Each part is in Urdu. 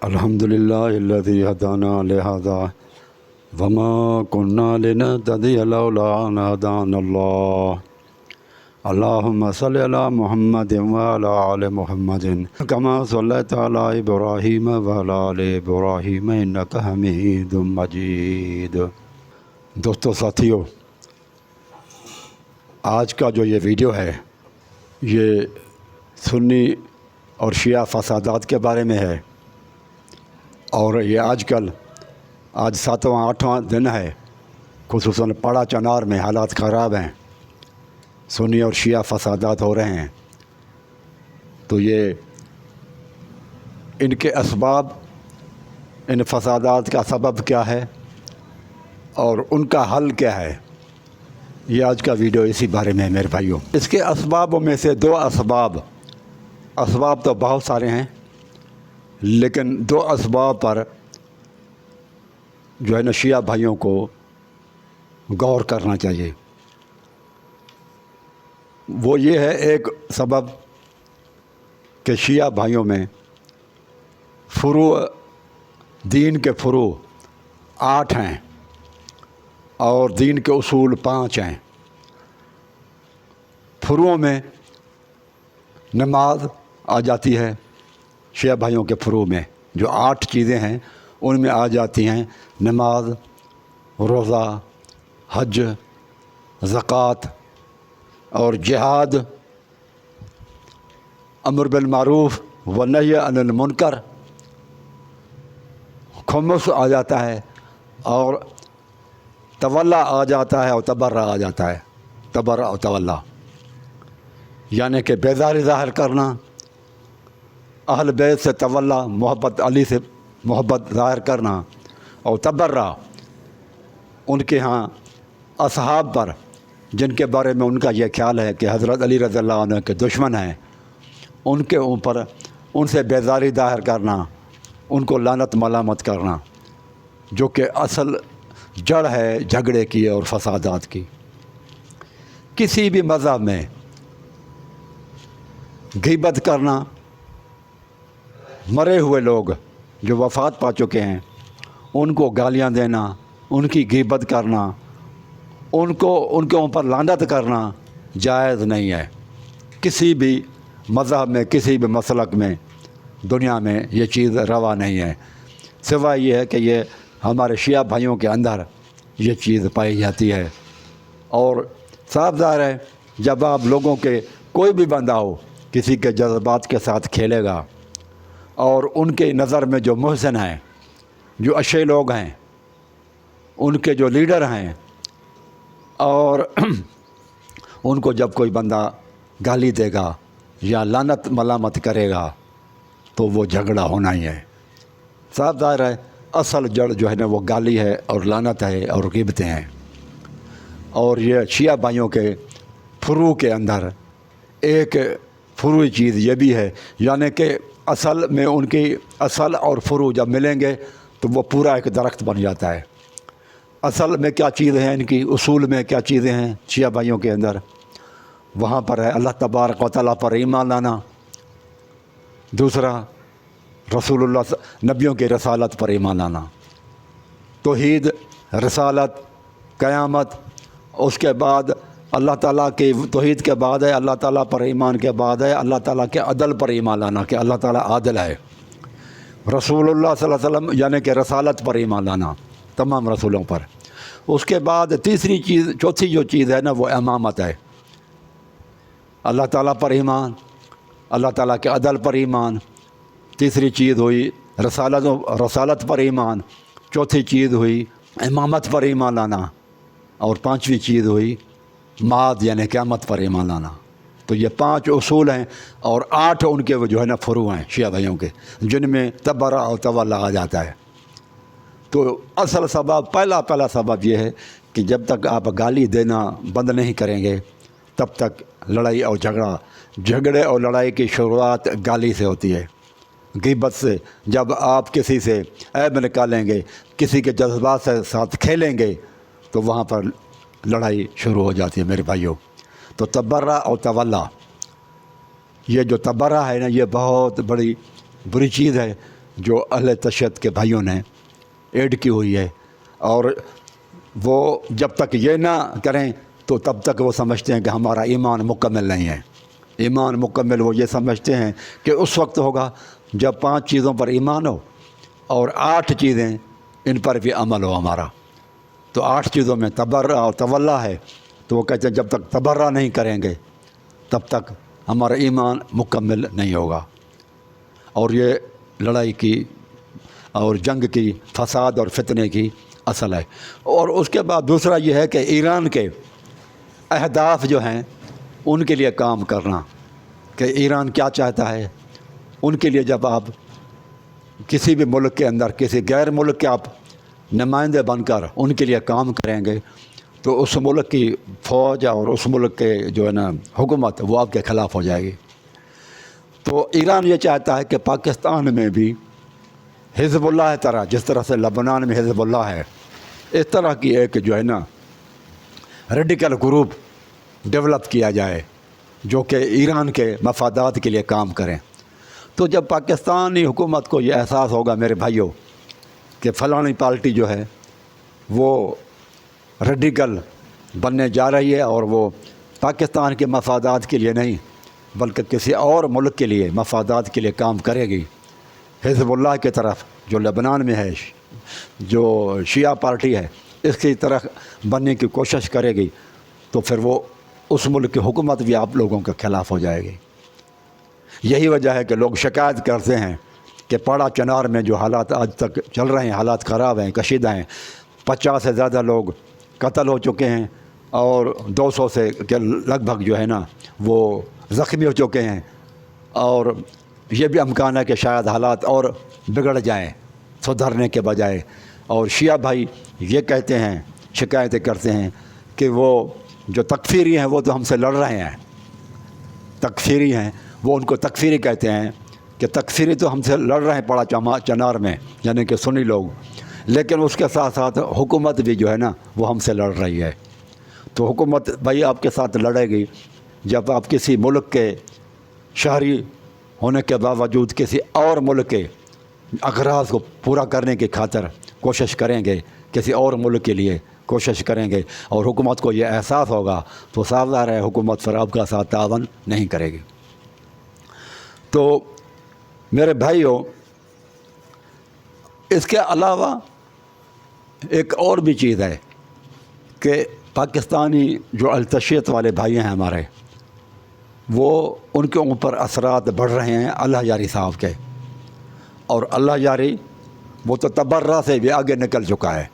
الحمدللہ الذی ہدانا لہذا وما كنا لنهتدی لولا ان ہدانا اللہ اللہم صلی علی محمد وعلی آل محمد کما صلیت علی ابراہیم وعلی آل ابراہیم انک حمید مجید۔ دوستو ساتھیو، آج کا جو یہ ویڈیو ہے یہ سنی اور شیعہ فسادات کے بارے میں ہے، اور یہ آج 7واں 8واں دن ہے، خصوصاً پاڑا چنار میں حالات خراب ہیں، سنی اور شیعہ فسادات ہو رہے ہیں۔ تو یہ ان کے اسباب، ان فسادات کا سبب کیا ہے اور ان کا حل کیا ہے، یہ آج کا ویڈیو اسی بارے میں ہے میرے بھائیوں۔ اس کے اسبابوں میں سے دو اسباب تو بہت سارے ہیں، لیکن دو اسباب پر جو ہے نا شیعہ بھائیوں کو غور کرنا چاہیے۔ وہ یہ ہے ایک سبب کہ شیعہ بھائیوں میں دین کے فروع 8 ہیں اور دین کے اصول 5 ہیں۔ فروع میں نماز آ جاتی ہے، شیعہ بھائیوں کے فروع میں جو 8 چیزیں ہیں ان میں آ جاتی ہیں نماز، روزہ، حج، زکوٰۃ اور جہاد، امر بالمعروف ونہی عن المنکر، خمس آ جاتا ہے، اور تولا آ جاتا ہے اور تبرہ آ جاتا ہے، تبرہ و تولا، یعنی کہ بیزاری ظاہر کرنا، اہل بیت سے تولا، محبت علی سے محبت ظاہر کرنا، اور تبرہ ان کے ہاں اصحاب پر جن کے بارے میں ان کا یہ خیال ہے کہ حضرت علی رضی اللہ عنہ کے دشمن ہیں، ان کے اوپر ان سے بیزاری ظاہر کرنا، ان کو لعنت ملامت کرنا، جو کہ اصل جڑ ہے جھگڑے کی اور فسادات کی۔ کسی بھی مذہب میں غیبت کرنا، مرے ہوئے لوگ جو وفات پا چکے ہیں ان کو گالیاں دینا، ان کی غیبت کرنا، ان کے اوپر لعنت کرنا جائز نہیں ہے۔ کسی بھی مذہب میں، کسی بھی مسلک میں، دنیا میں یہ چیز روا نہیں ہے، سوائے یہ ہے کہ یہ ہمارے شیعہ بھائیوں کے اندر یہ چیز پائی جاتی ہے۔ اور صاف ظاہر ہے جب آپ لوگوں کے کوئی بھی بندہ ہو کسی کے جذبات کے ساتھ کھیلے گا، اور ان کے نظر میں جو محسن ہیں، جو اچھے لوگ ہیں، ان کے جو لیڈر ہیں، اور ان کو جب کوئی بندہ گالی دے گا یا لعنت ملامت کرے گا تو وہ جھگڑا ہونا ہی ہے۔ صاف ظاہر ہے اصل جڑ جو ہے نا وہ گالی ہے اور لعنت ہے اور غیبتیں ہیں۔ اور یہ شیعہ بھائیوں کے فروع کے اندر ایک فروعی چیز یہ بھی ہے، یعنی کہ اصل میں ان کی اصل اور فروع جب ملیں گے تو وہ پورا ایک درخت بن جاتا ہے۔ اصل میں کیا چیزیں ہیں ان کی، اصول میں کیا چیزیں ہیں شیعہ بھائیوں کے اندر، وہاں پر ہے اللہ تبارک و تعالیٰ پر ایمان لانا، دوسرا رسول اللہ نبیوں کی رسالت پر ایمان لانا، توحید، رسالت، قیامت، اس کے بعد اللہ تعالیٰ کی توحید کے بعد ہے اللہ تعالیٰ پر ایمان کے بعد ہے اللہ تعالیٰ کے عدل پر ایمان لانا کہ اللہ تعالیٰ عادل ہے، رسول اللہ صلی اللہ علیہ وسلم یعنی کہ رسالت پر ایمان لانا تمام رسولوں پر۔ اس کے بعد چوتھی جو چیز ہے نا وہ امامت ہے، اللہ تعالیٰ پر ایمان، اللہ تعالیٰ کے عدل پر ایمان، تیسری چیز ہوئی رسالت پر ایمان، چوتھی چیز ہوئی امامت پر ایمان لانا، اور پانچویں چیز ہوئی معاد یعنی قیامت پر ایمان لانا۔ تو یہ 5 اصول ہیں، اور 8 ان کے وہ جو ہے نا فروع ہیں شیعہ بھائیوں کے، جن میں تبرہ اور تولا آ جاتا ہے۔ تو اصل سبب، پہلا سبب یہ ہے کہ جب تک آپ گالی دینا بند نہیں کریں گے تب تک لڑائی اور جھگڑے اور لڑائی کی شروعات گالی سے ہوتی ہے، غیبت سے۔ جب آپ کسی سے عیب نکالیں گے، کسی کے جذبات سے ساتھ کھیلیں گے تو وہاں پر لڑائی شروع ہو جاتی ہے میرے بھائیوں۔ تو تبرہ اور تولا، یہ جو تبرہ ہے نا یہ بہت بڑی بری چیز ہے، جو اہل تشیعت کے بھائیوں نے ایڈ کی ہوئی ہے، اور وہ جب تک یہ نہ کریں تو تب تک وہ سمجھتے ہیں کہ ہمارا ایمان مکمل نہیں ہے۔ ایمان مکمل وہ یہ سمجھتے ہیں کہ اس وقت ہوگا جب 5 چیزوں پر ایمان ہو اور 8 چیزیں ان پر بھی عمل ہو ہمارا۔ تو 8 چیزوں میں تبرع اور تولا ہے، تو وہ کہتے ہیں جب تک تبرع نہیں کریں گے تب تک ہمارا ایمان مکمل نہیں ہوگا۔ اور یہ لڑائی کی اور جنگ کی، فساد اور فتنے کی اصل ہے۔ اور اس کے بعد دوسرا یہ ہے کہ ایران کے اہداف جو ہیں ان کے لیے کام کرنا، کہ ایران کیا چاہتا ہے ان کے لیے۔ جب آپ کسی بھی ملک کے اندر کسی غیر ملک کے آپ نمائندے بن کر ان کے لیے کام کریں گے تو اس ملک کی فوج اور اس ملک کے جو ہے نا حکومت وہ آپ کے خلاف ہو جائے گی۔ تو ایران یہ چاہتا ہے کہ پاکستان میں بھی حزب اللہ طرح، جس طرح سے لبنان میں حزب اللہ ہے، اس طرح کی ایک جو ہے نا ریڈیکل گروپ ڈیولپ کیا جائے جو کہ ایران کے مفادات کے لیے کام کریں۔ تو جب پاکستانی حکومت کو یہ احساس ہوگا میرے بھائیوں کہ فلانی پارٹی جو ہے وہ ریڈیکل بننے جا رہی ہے اور وہ پاکستان کے مفادات کے لیے نہیں بلکہ کسی اور ملک کے لیے مفادات کے لیے کام کرے گی، حزب اللہ کی طرف جو لبنان میں ہے، جو شیعہ پارٹی ہے، اس کی طرح بننے کی کوشش کرے گی، تو پھر وہ اس ملک کی حکومت بھی آپ لوگوں کے خلاف ہو جائے گی۔ یہی وجہ ہے کہ لوگ شکایت کرتے ہیں کہ پاڑا چنار میں جو حالات آج تک چل رہے ہیں، حالات خراب ہیں، کشیدہ ہیں، 50 سے زیادہ لوگ قتل ہو چکے ہیں اور 200 سے کے لگ بھگ جو ہے نا وہ زخمی ہو چکے ہیں، اور یہ بھی امکان ہے کہ شاید حالات اور بگڑ جائیں سدھرنے کے بجائے۔ اور شیعہ بھائی یہ کہتے ہیں، شکایتیں کرتے ہیں کہ وہ جو تکفیری ہیں وہ تو ہم سے لڑ رہے ہیں، تکفیری ہیں، وہ ان کو تکفیری کہتے ہیں کہ تکفیری تو ہم سے لڑ رہے ہیں پڑا چنار میں، یعنی کہ سنی لوگ، لیکن اس کے ساتھ ساتھ حکومت بھی جو ہے نا وہ ہم سے لڑ رہی ہے۔ تو حکومت بھائی آپ کے ساتھ لڑے گی جب آپ کسی ملک کے شہری ہونے کے باوجود کسی اور ملک کے اغراض کو پورا کرنے کی خاطر کوشش کریں گے، کسی اور ملک کے لیے کوشش کریں گے، اور حکومت کو یہ احساس ہوگا تو صاف ظاہر ہے حکومت پھر آپ کا ساتھ تعاون نہیں کرے گی۔ تو میرے بھائیوں، اس کے علاوہ ایک اور بھی چیز ہے کہ پاکستانی جو التشیت والے بھائی ہیں ہمارے، وہ ان کے اوپر اثرات بڑھ رہے ہیں اللہ یاری صاحب کے، اور اللہ یاری وہ تو تبرہ سے بھی آگے نکل چکا ہے۔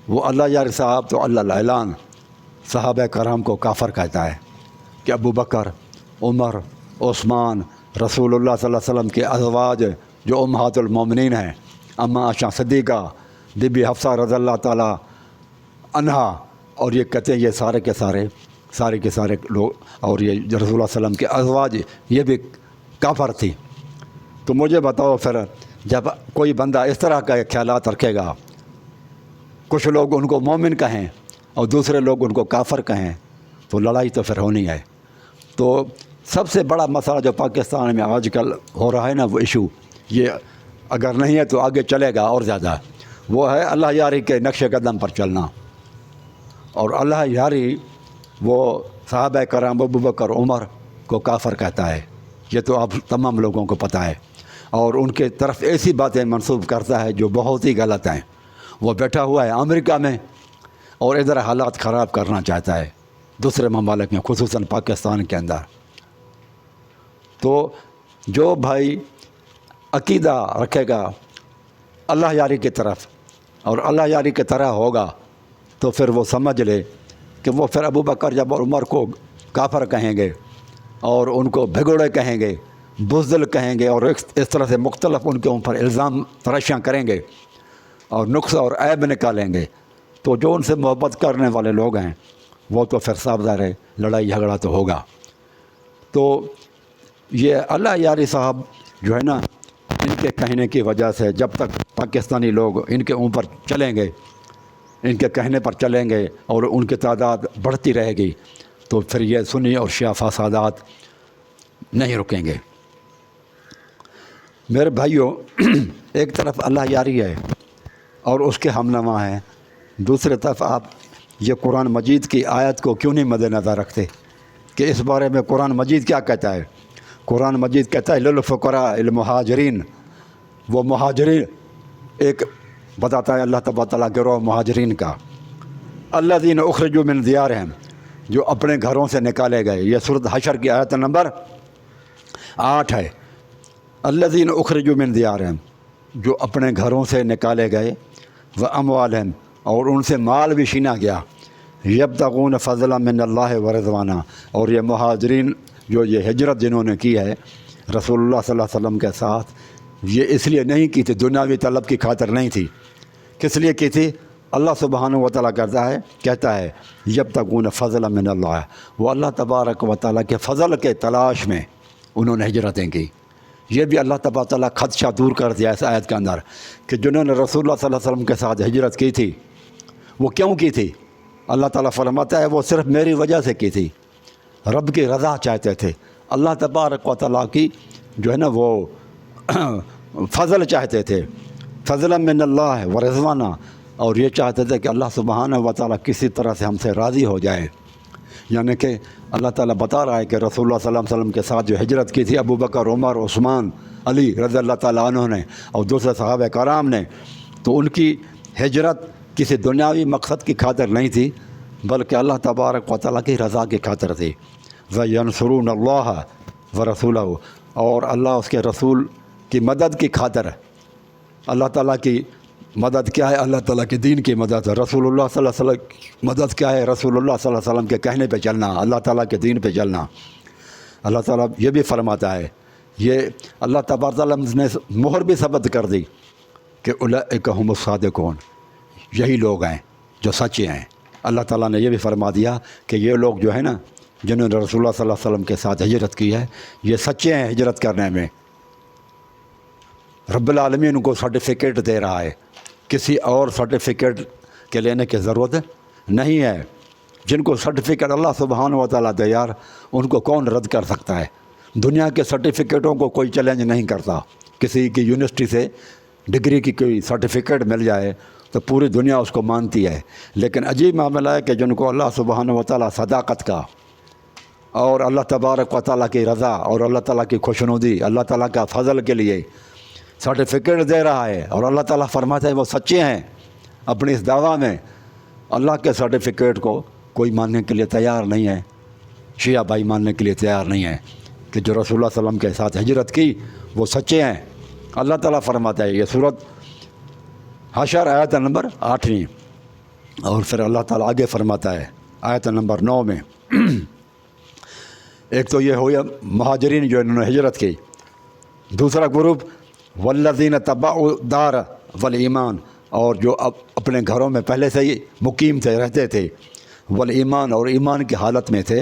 وہ اللہ یاری صاحب تو اللہ اعلان صحابہ کرام کو کافر کہتا ہے کہ ابو بکر، عمر، عثمان، رسول اللہ صلی اللہ علیہ وسلم کے ازواج جو امہات المومنین ہیں، اماں عائشہ صدیقہ، بی بی حفصہ رضی اللہ تعالیٰ عنہا، اور یہ کہتے ہیں یہ سارے کے سارے لوگ، اور یہ رسول اللہ صلی اللہ علیہ وسلم کے ازواج یہ بھی کافر تھی۔ تو مجھے بتاؤ پھر جب کوئی بندہ اس طرح کا خیالات رکھے گا، کچھ لوگ ان کو مومن کہیں اور دوسرے لوگ ان کو کافر کہیں، تو لڑائی تو پھر ہونی ہے۔ تو سب سے بڑا مسئلہ جو پاکستان میں آج کل ہو رہا ہے نا، وہ ایشو یہ اگر نہیں ہے تو آگے چلے گا اور زیادہ، وہ ہے اللہ یاری کے نقش قدم پر چلنا۔ اور اللہ یاری وہ صحابہ کرام ابو بکر، عمر کو کافر کہتا ہے، یہ تو آپ تمام لوگوں کو پتہ ہے، اور ان کے طرف ایسی باتیں منسوب کرتا ہے جو بہت ہی غلط ہیں۔ وہ بیٹھا ہوا ہے امریکہ میں اور ادھر حالات خراب کرنا چاہتا ہے دوسرے ممالک میں، خصوصاً پاکستان کے اندر۔ تو جو بھائی عقیدہ رکھے گا اللہ یاری کی طرف اور اللہ یاری کی طرح ہوگا، تو پھر وہ سمجھ لے کہ وہ پھر ابو بکر جب اور عمر کو کافر کہیں گے اور ان کو بھگوڑے کہیں گے، بزدل کہیں گے، اور اس طرح سے مختلف ان کے اوپر الزام تراشیاں کریں گے اور نقص اور عیب نکالیں گے، تو جو ان سے محبت کرنے والے لوگ ہیں وہ تو پھر صاف ظاہر ہے لڑائی جھگڑا تو ہوگا۔ تو یہ اللہ یاری صاحب جو ہے نا، ان کے کہنے کی وجہ سے جب تک پاکستانی لوگ ان کے اوپر چلیں گے، ان کے کہنے پر چلیں گے اور ان کی تعداد بڑھتی رہے گی، تو پھر یہ سنی اور شیعہ فسادات نہیں رکیں گے۔ میرے بھائیوں، ایک طرف اللہ یاری ہے اور اس کے ہم نوا ہیں، دوسری طرف آپ یہ قرآن مجید کی آیت کو کیوں نہیں مد نظر رکھتے کہ اس بارے میں قرآن مجید کیا کہتا ہے؟ قرآن مجید کہتا ہے للفقراء المہاجرین، وہ مہاجرین ایک بتاتا ہے اللہ تبارک تعالیٰ گروہ مہاجرین کا، الذین اخرجوا من دیارہم، جو اپنے گھروں سے نکالے گئے۔ یہ سورۃ حشر کی آیت نمبر 8 ہے۔ الذین اخرجوا من دیارہم، جو اپنے گھروں سے نکالے گئے، واموالہم، اور ان سے مال بھی چھینا گیا، یبتغون فضلا من اللہ ورضوانہ، اور یہ مہاجرین جو یہ ہجرت جنہوں نے کی ہے رسول اللہ صلی اللہ علیہ وسلم کے ساتھ، یہ اس لیے نہیں کی تھی، دنیاوی طلب کی خاطر نہیں تھی۔ کس لیے کی تھی؟ اللہ سبحانہ و تعالیٰ کہتا ہے یبتغون فضلا من اللہ، وہ اللہ تبارک و تعالیٰ کے فضل کے تلاش میں انہوں نے ہجرتیں کی۔ یہ بھی اللہ تبارک و تعالیٰ خدشہ دور کر دیا اس آیت کے اندر کہ جنہوں نے رسول اللہ صلی اللہ علیہ وسلم کے ساتھ ہجرت کی تھی، وہ کیوں کی تھی؟ اللہ تعالیٰ فرماتا ہے وہ صرف میری وجہ سے کی تھی، رب کی رضا چاہتے تھے، اللہ تبارک و تعالیٰ کی جو ہے نا وہ فضل چاہتے تھے، فضلا من اللہ و رضوانہ، اور یہ چاہتے تھے کہ اللہ سبحانہ و تعالیٰ کسی طرح سے ہم سے راضی ہو جائے۔ یعنی کہ اللہ تعالیٰ بتا رہا ہے کہ رسول اللہ صلی اللہ علیہ وسلم کے ساتھ جو ہجرت کی تھی ابو بکر، عمر، عثمان، علی رضی اللہ تعالیٰ عنہ نے اور دوسرے صحابہ کرام نے، تو ان کی ہجرت کسی دنیاوی مقصد کی خاطر نہیں تھی بلکہ اللہ تبارک و تعالیٰ کی رضا کی خاطر تھی۔ وَيَنْصُرُونَ اللَّهَ وَرَسُولَهُ، اور اللہ اس کے رسول کی مدد کی خاطر، اللہ تعالیٰ کی مدد کیا ہے؟ اللہ تعالیٰ کے دین کی مدد ہے۔ رسول اللہ صلی اللہ علیہ وسلم کی مدد کیا ہے؟ رسول اللہ صلی اللہ علیہ وسلم کے کہنے پہ چلنا، اللہ تعالیٰ کے دین پہ چلنا۔ اللہ تعالیٰ یہ بھی فرماتا ہے، یہ اللہ تبارک تعالیٰ نے مہر بھی ثبت کر دی کہ اولئک هم الصادقون، یہی لوگ ہیں جو سچے ہیں۔ اللہ تعالیٰ نے یہ بھی فرما دیا کہ یہ لوگ جو ہے نا جنہوں نے رسول اللہ صلی اللہ علیہ وسلم کے ساتھ ہجرت کی ہے، یہ سچے ہیں ہجرت کرنے میں۔ رب العالمین ان کو سرٹیفکیٹ دے رہا ہے، کسی اور سرٹیفکیٹ کے لینے کی ضرورت نہیں ہے۔ جن کو سرٹیفکیٹ اللہ سبحانہ و تعالیٰ دے یار، ان کو کون رد کر سکتا ہے؟ دنیا کے سرٹیفکیٹوں کو کوئی چیلنج نہیں کرتا۔ کسی کی یونیورسٹی سے ڈگری کی کوئی سرٹیفکیٹ مل جائے تو پوری دنیا اس کو مانتی ہے، لیکن عجیب معاملہ ہے کہ جن کو اللہ سبحانہ و تعالیٰ صداقت کا اور اللہ تبارک و تعالیٰ کی رضا اور اللہ تعالیٰ کی خوشنودی، اللہ تعالیٰ کا فضل کے لیے سرٹیفکیٹ دے رہا ہے، اور اللہ تعالیٰ فرماتا ہے وہ سچے ہیں اپنی اس دعویٰ میں، اللہ کے سرٹیفکیٹ کو کوئی ماننے کے لیے تیار نہیں ہے، شیعہ بھائی ماننے کے لیے تیار نہیں ہے کہ جو رسول اللہ صلی اللہ علیہ وسلم کے ساتھ ہجرت کی وہ سچے ہیں۔ اللہ تعالیٰ فرماتا ہے، یہ سورۃ حشر آیت نمبر 8، اور پھر اللہ تعالیٰ آگے فرماتا ہے آیت نمبر 9 میں ایک تو یہ ہویا مہاجرین جو انہوں نے ہجرت کی، دوسرا گروپ والذین تبعوا الدار والایمان، اور جو اپنے گھروں میں پہلے سے ہی مقیم تھے، رہتے تھے، والایمان، اور ایمان کی حالت میں تھے،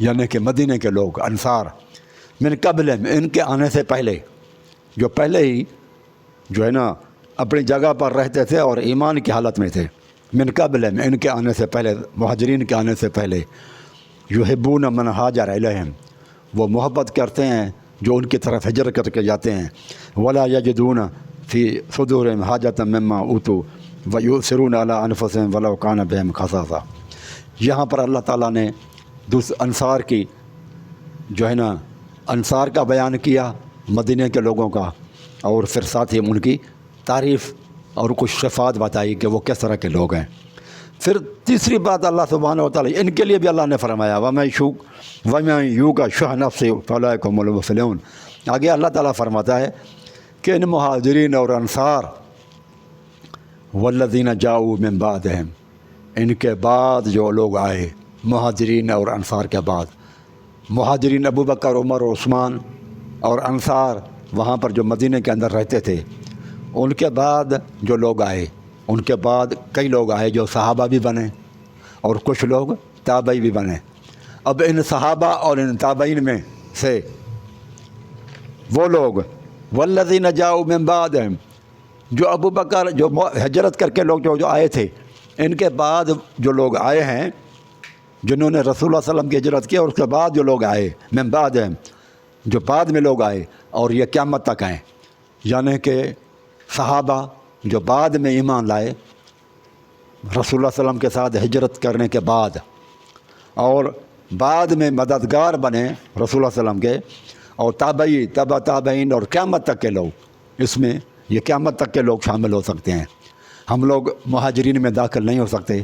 یعنی کہ مدینے کے لوگ انصار، من قبل، ان کے آنے سے پہلے، جو پہلے ہی جو ہے نا اپنی جگہ پر رہتے تھے اور ایمان کی حالت میں تھے، من قبل، ان کے آنے سے پہلے، مہاجرین کے آنے سے پہلے، یحبون من ہاجر الیہم، وہ محبت کرتے ہیں جو ان کی طرف ہجرت کر کے جاتے ہیں، ولا یجدون فی صدورہم حاجۃ مما اوتوا ویؤثرون علی انفسہم ولو کان بہم خصاصہ۔ یہاں پر اللہ تعالیٰ نے انصار کی جو ہے نا انصار کا بیان کیا، مدینے کے لوگوں کا، اور پھر ساتھ ہی ان کی تعریف اور کچھ صفات بتائی کہ وہ کس طرح کے لوگ ہیں۔ پھر تیسری بات اللہ سبحانہ و تعالیٰ ان کے لیے بھی اللہ نے فرمایا وَمَن یُوقَ شُحَّ نَفْسِهِ فَأُولَٰئِکَ هُمُ الْمُفْلِحُونَ۔ آگے اللہ تعالیٰ فرماتا ہے کہ ان مہاجرین اور انصار والذین جاؤوا من بعدہم، ان کے بعد جو لوگ آئے، مہاجرین اور انصار کے بعد، مہاجرین ابو بکر، عمر اور عثمان، اور انصار وہاں پر جو مدینے کے اندر رہتے تھے، ان کے بعد جو لوگ آئے، ان کے بعد کئی لوگ آئے جو صحابہ بھی بنے اور کچھ لوگ تابعی بھی بنے۔ اب ان صحابہ اور ان تابعین میں سے وہ لوگ والذین جاؤوا من بعدہم، جو ابو بکر، جو ہجرت کر کے لوگ جو آئے تھے، ان کے بعد جو لوگ آئے ہیں جنہوں نے رسول اللہ صلی اللہ علیہ وسلم کی ہجرت کی، اور اس کے بعد جو لوگ آئے من بعدہم، جو بعد میں لوگ آئے، اور یہ قیامت تک ہیں، یعنی کہ صحابہ جو بعد میں ایمان لائے رسول اللہ صلی اللہ علیہ وسلم کے ساتھ ہجرت کرنے کے بعد، اور بعد میں مددگار بنے رسول اللہ صلی اللہ علیہ وسلم کے، اور تابعی، تبع تابعین اور قیامت تک کے لوگ، اس میں یہ قیامت تک کے لوگ شامل ہو سکتے ہیں۔ ہم لوگ مہاجرین میں داخل نہیں ہو سکتے،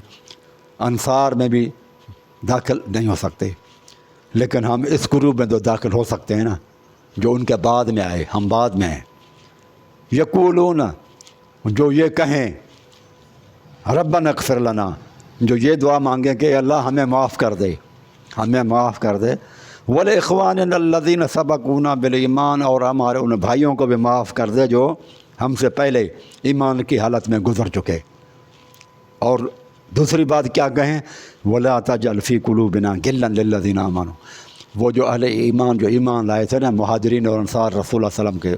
انصار میں بھی داخل نہیں ہو سکتے، لیکن ہم اس گروپ میں تو داخل ہو سکتے ہیں نا، جو ان کے بعد میں آئے، ہم بعد میں ہیں۔ یقولون، جو یہ کہیں ربنا اغفر لنا، جو یہ دعا مانگیں کہ اللہ ہمیں معاف کر دے، ہمیں معاف کر دے، ولاخواننا الذین سبقونا بالایمان، اور ہمارے ان بھائیوں کو بھی معاف کر دے جو ہم سے پہلے ایمان کی حالت میں گزر چکے۔ اور دوسری بات کیا کہیں، ولا تجعل فی قلوبنا غلا للذین آمنوا، وہ جو اہل ایمان جو ایمان لائے تھے نا، مہاجرین اور انصار رسول اللہ صلی اللہ علیہ وسلم کے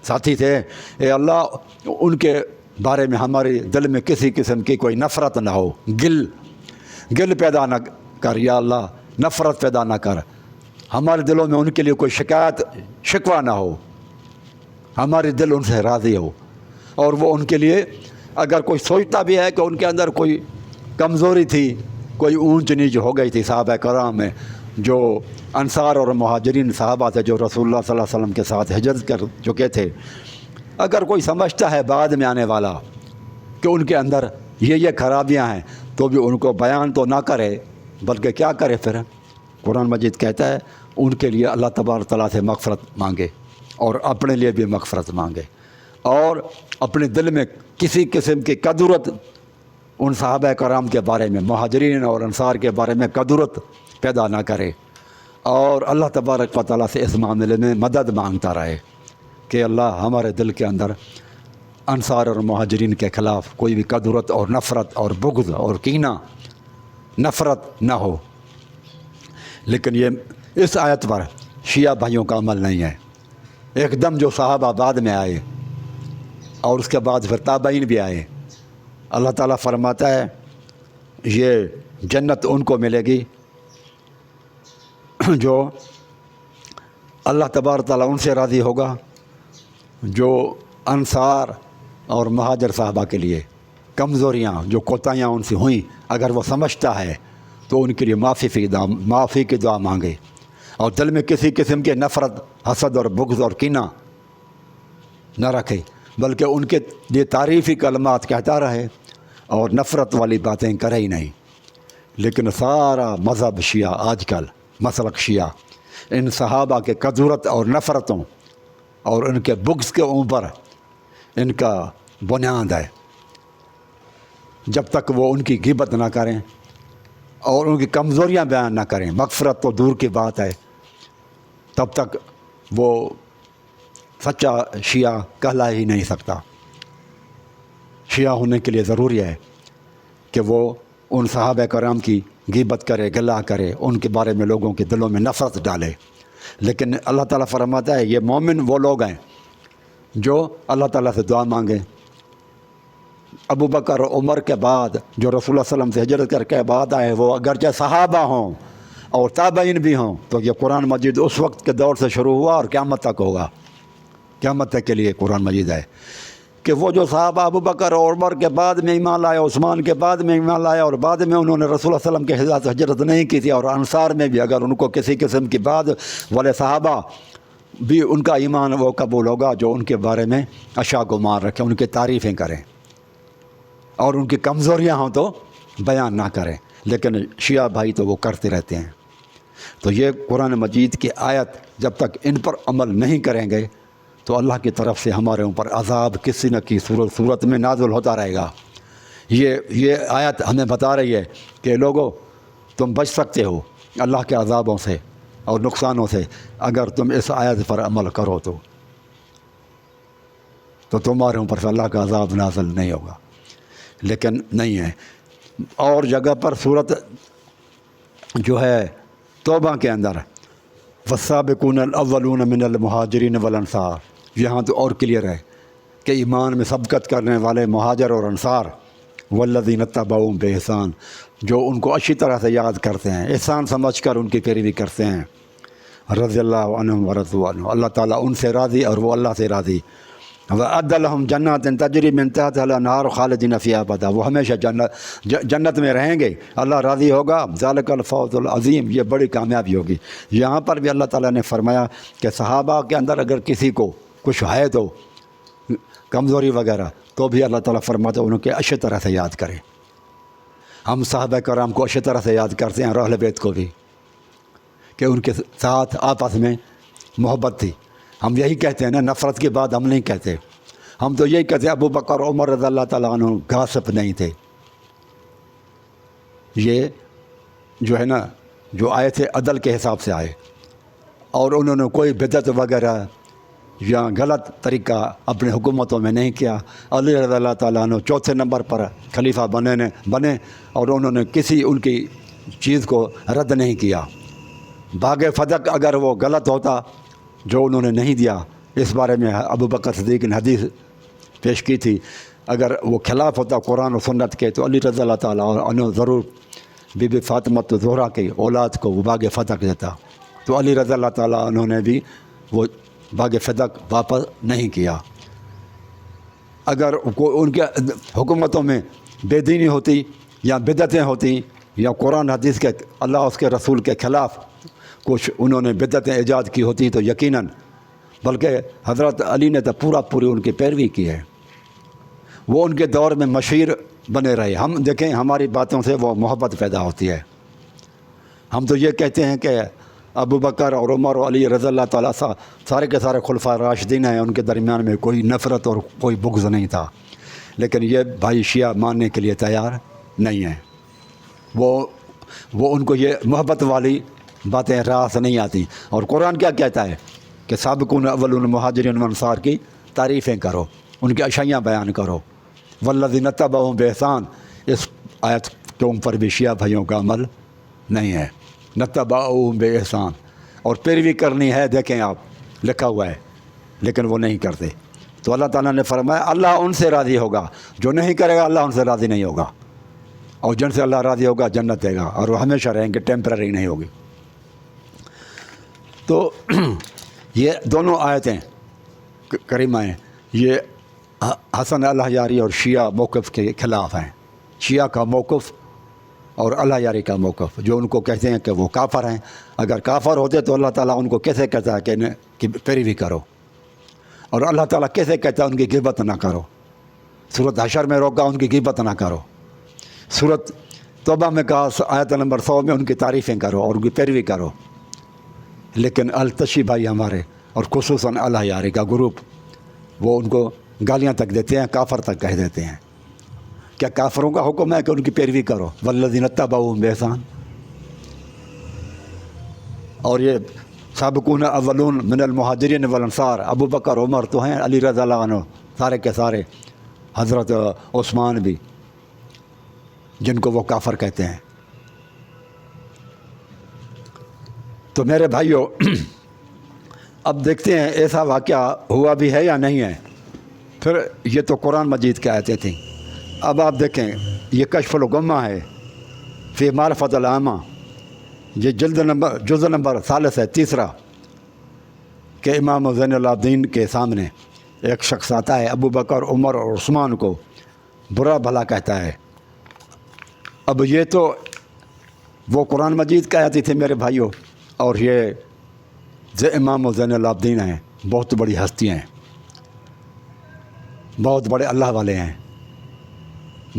ساتھی تھے، اے اللہ ان کے بارے میں ہمارے دل میں کسی قسم کی کوئی نفرت نہ ہو، گل پیدا نہ کر یا اللہ، نفرت پیدا نہ کر، ہمارے دلوں میں ان کے لیے کوئی شکایت شکوہ نہ ہو، ہمارے دل ان سے راضی ہو۔ اور وہ ان کے لیے اگر کوئی سوچتا بھی ہے کہ ان کے اندر کوئی کمزوری تھی، کوئی اونچ نیچ ہو گئی تھی صحابہ کرام میں، جو انصار اور مہاجرین صحابہ تھے جو رسول اللہ صلی اللہ علیہ وسلم کے ساتھ ہجرت کر چکے تھے، اگر کوئی سمجھتا ہے بعد میں آنے والا کہ ان کے اندر یہ خرابیاں ہیں، تو بھی ان کو بیان تو نہ کرے، بلکہ کیا کرے پھر؟ قرآن مجید کہتا ہے ان کے لیے اللہ تبارک تعالیٰ سے مغفرت مانگے، اور اپنے لیے بھی مغفرت مانگے، اور اپنے دل میں کسی قسم کی کدورت ان صحابہ کرام کے بارے میں، مہاجرین اور انصار کے بارے میں کدورت پیدا نہ کرے، اور اللہ تبارک و تعالیٰ سے اس معاملے میں مدد مانگتا رہے کہ اللہ ہمارے دل کے اندر انصار اور مہاجرین کے خلاف کوئی بھی کدورت اور نفرت اور بغض اور کینہ، نفرت نہ ہو۔ لیکن یہ اس آیت پر شیعہ بھائیوں کا عمل نہیں ہے۔ ایک دم جو صحابہ بعد میں آئے اور اس کے بعد پھر تابعین بھی آئے، اللہ تعالیٰ فرماتا ہے یہ جنت ان کو ملے گی جو اللہ تبارک تعالیٰ ان سے راضی ہوگا، جو انصار اور مہاجر صحابہ کے لیے کمزوریاں، جو کوتاہیاں ان سے ہوئیں، اگر وہ سمجھتا ہے تو ان کے لیے معافی کی دعا مانگے، اور دل میں کسی قسم کے نفرت، حسد اور بغض اور کینہ نہ رکھے، بلکہ ان کے لیے تعریفی کلمات کہتا رہے اور نفرت والی باتیں کرے ہی نہیں۔ لیکن سارا مذہب شیعہ آج کل، مسلک شیعہ، ان صحابہ کے کدورت اور نفرتوں اور ان کے بغض کے اوپر ان کا بنیاد ہے۔ جب تک وہ ان کی غیبت نہ کریں اور ان کی کمزوریاں بیان نہ کریں، مغفرت تو دور کی بات ہے، تب تک وہ سچا شیعہ کہلا ہی نہیں سکتا۔ شیعہ ہونے کے لیے ضروری ہے کہ وہ ان صحابہ کرام کی غیبت کرے، گلہ کرے، ان کے بارے میں لوگوں کے دلوں میں نفرت ڈالے۔ لیکن اللہ تعالیٰ فرماتا ہے یہ مومن وہ لوگ ہیں جو اللہ تعالیٰ سے دعا مانگیں۔ ابو بکر اور عمر کے بعد جو رسول اللہ صلی اللہ علیہ وسلم سے ہجرت کر کے بعد آئے، وہ اگرچہ صحابہ ہوں اور تابعین بھی ہوں، تو یہ قرآن مجید اس وقت کے دور سے شروع ہوا اور قیامت تک ہوگا، قیامت تک کے لیے قرآن مجید ہے کہ وہ جو صحابہ ابو بکر اور عمر کے بعد میں ایمان لائے، عثمان کے بعد میں ایمان لائے، اور بعد میں انہوں نے رسول اللہ صلی اللہ علیہ وسلم کے ساتھ ہجرت نہیں کی تھی، اور انصار میں بھی اگر ان کو کسی قسم کی بعد والے صحابہ بھی ان کا ایمان وہ قبول ہوگا جو ان کے بارے میں اشاع گمان رکھیں، ان کی تعریفیں کریں، اور ان کی کمزوریاں ہوں تو بیان نہ کریں۔ لیکن شیعہ بھائی تو وہ کرتے رہتے ہیں۔ تو یہ قرآن مجید کی آیت جب تک ان پر عمل نہیں کریں گے تو اللہ کی طرف سے ہمارے اوپر عذاب کسی نہ کسی صورت میں نازل ہوتا رہے گا۔ یہ آیت ہمیں بتا رہی ہے کہ لوگوں تم بچ سکتے ہو اللہ کے عذابوں سے اور نقصانوں سے اگر تم اس آیت پر عمل کرو تو تمہارے اوپر سے اللہ کا عذاب نازل نہیں ہوگا، لیکن نہیں ہے۔ اور جگہ پر صورت جو ہے توبہ کے اندر والسابقون الاولون من المہاجرین والانصار، یہاں تو اور کلیئر ہے کہ ایمان میں سبقت کرنے والے مہاجر اور انصار، والذین اتبعوہم بإحسان، جو ان کو اچھی طرح سے یاد کرتے ہیں، احسان سمجھ کر ان کی پیروی کرتے ہیں، رضی اللہ عنہم ورضوا عنہ، اللہ تعالیٰ ان سے راضی اور وہ اللہ سے راضی۔ وَأَعَدَّ لَهُمْ جَنَّاتٍ تَجْرِي مِن تَحْتِهَا الْأَنْهَارُ خَالِدِينَ فِيهَا أَبَدًا، وہ ہمیشہ جنت میں رہیں گے، اللہ راضی ہوگا۔ ذَلِكَ الْفَوْزُ الْعَظِيمُ، یہ بڑی کامیابی ہوگی۔ یہاں پر بھی اللہ تعالیٰ نے فرمایا کہ صحابہ کے اندر اگر کسی کو کچھ ہے تو کمزوری وغیرہ، تو بھی اللہ تعالیٰ فرماتا ہے ان کے اچھی طرح سے یاد کریں۔ ہم صحابہ کرام کو اچھی طرح سے یاد کرتے ہیں، اور اہل بیت کو بھی، کہ ان کے ساتھ آپس میں محبت تھی۔ ہم یہی کہتے ہیں نا، نفرت کی بات ہم نہیں کہتے، ہم تو یہی کہتے ہیں ابو بکر عمر رضی اللہ تعالیٰ عنہ غاصب نہیں تھے۔ یہ جو ہے نا، جو آئے تھے عدل کے حساب سے آئے، اور انہوں نے کوئی بدعت وغیرہ یا غلط طریقہ اپنے حکومتوں میں نہیں کیا۔ علی رضی اللہ تعالیٰ عنہ چوتھے نمبر پر خلیفہ بنے، اور انہوں نے کسی ان کی چیز کو رد نہیں کیا۔ باغ فتح اگر وہ غلط ہوتا جو انہوں نے نہیں دیا، اس بارے میں ابو بکر صدیق نے حدیث پیش کی تھی، اگر وہ خلاف ہوتا قرآن و سنت کے، تو علی رضی اللہ تعالیٰ عنہ ضرور بی بی فاطمہ زہرا کی اولاد کو وہ باغ فتح دیتا۔ تو علی رضی اللہ تعالیٰ عنہ نے بھی وہ باغ فتح واپس نہیں کیا۔ اگر ان کے حکومتوں میں بے دینی ہوتی یا بدعتیں ہوتی یا قرآن حدیث کے اللہ اس کے رسول کے خلاف کچھ انہوں نے بدعتیں ایجاد کی ہوتی، تو یقیناً، بلکہ حضرت علی نے تو پوری ان کی پیروی کی ہے، وہ ان کے دور میں مشیر بنے رہے۔ ہم دیکھیں ہماری باتوں سے وہ محبت پیدا ہوتی ہے۔ ہم تو یہ کہتے ہیں کہ ابو بکر اور عمر و علی رضی اللہ تعالیٰ سارے کے سارے خلفاء راشدین ہیں، ان کے درمیان میں کوئی نفرت اور کوئی بغض نہیں تھا، لیکن یہ بھائی شیعہ ماننے کے لیے تیار نہیں ہیں۔ وہ ان کو یہ محبت والی باتیں راہ سے نہیں آتی۔ اور قرآن کیا کہتا ہے کہ سابقون اولون المہاجرین والانصار کی تعریفیں کرو، ان کی اچھائیاں بیان کرو۔ والذین اتبعوہم بإحسان، اس آیت کے اوپر بھی شیعہ بھائیوں کا عمل نہیں ہے۔ نتبعوہم بإحسان، اور پیروی کرنی ہے، دیکھیں آپ لکھا ہوا ہے، لیکن وہ نہیں کرتے۔ تو اللہ تعالیٰ نے فرمایا اللہ ان سے راضی ہوگا، جو نہیں کرے گا اللہ ان سے راضی نہیں ہوگا، اور جن سے اللہ راضی ہوگا جنت دے گا، اور وہ ہمیشہ رہیں گے، ٹیمپرری نہیں ہوگی۔ تو یہ دونوں آیتیں کریمہ ہیں، یہ حسن الحیاری اور شیعہ موقف کے خلاف ہیں۔ شیعہ کا موقف اور الحیاری کا موقف، جو ان کو کہتے ہیں کہ وہ کافر ہیں۔ اگر کافر ہوتے تو اللہ تعالیٰ ان کو کیسے کہتا ہے کہ پیروی کرو، اور اللہ تعالیٰ کیسے کہتا ہے ان کی غیبت نہ کرو۔ سورۃ حشر میں روکا ان کی غیبت نہ کرو، سورۃ توبہ میں کہا آیت نمبر 100 میں ان کی تعریفیں کرو اور ان کی پیروی کرو۔ لیکن التشی بھائی ہمارے، اور خصوصاً الحیاری کا گروپ، وہ ان کو گالیاں تک دیتے ہیں، کافر تک کہہ دیتے ہیں۔ کیا کافروں کا حکم ہے کہ ان کی پیروی کرو؟ والذین اتبعوہم بإحسان۔ اور یہ سابقون اولون من المہاجرین والانصار، ابو بکر عمر تو ہیں، علی رضی اللہ عنہ سارے کے سارے، حضرت عثمان بھی، جن کو وہ کافر کہتے ہیں۔ تو میرے بھائیوں، اب دیکھتے ہیں ایسا واقعہ ہوا بھی ہے یا نہیں ہے۔ پھر یہ تو قرآن مجید کی آیتیں تھیں۔ اب آپ دیکھیں، یہ کشف الغمہ ہے فی معرفت العامہ، یہ جز نمبر 43 ہے، تیسرا، کہ امام زین العابدین کے سامنے ایک شخص آتا ہے، ابو بکر عمر اور عثمان کو برا بھلا کہتا ہے۔ اب یہ تو وہ قرآن مجید کی آیتیں تھے میرے بھائیوں، اور یہ امام زین العابدین ہیں، بہت بڑی ہستیاں ہیں، بہت بڑے اللہ والے ہیں،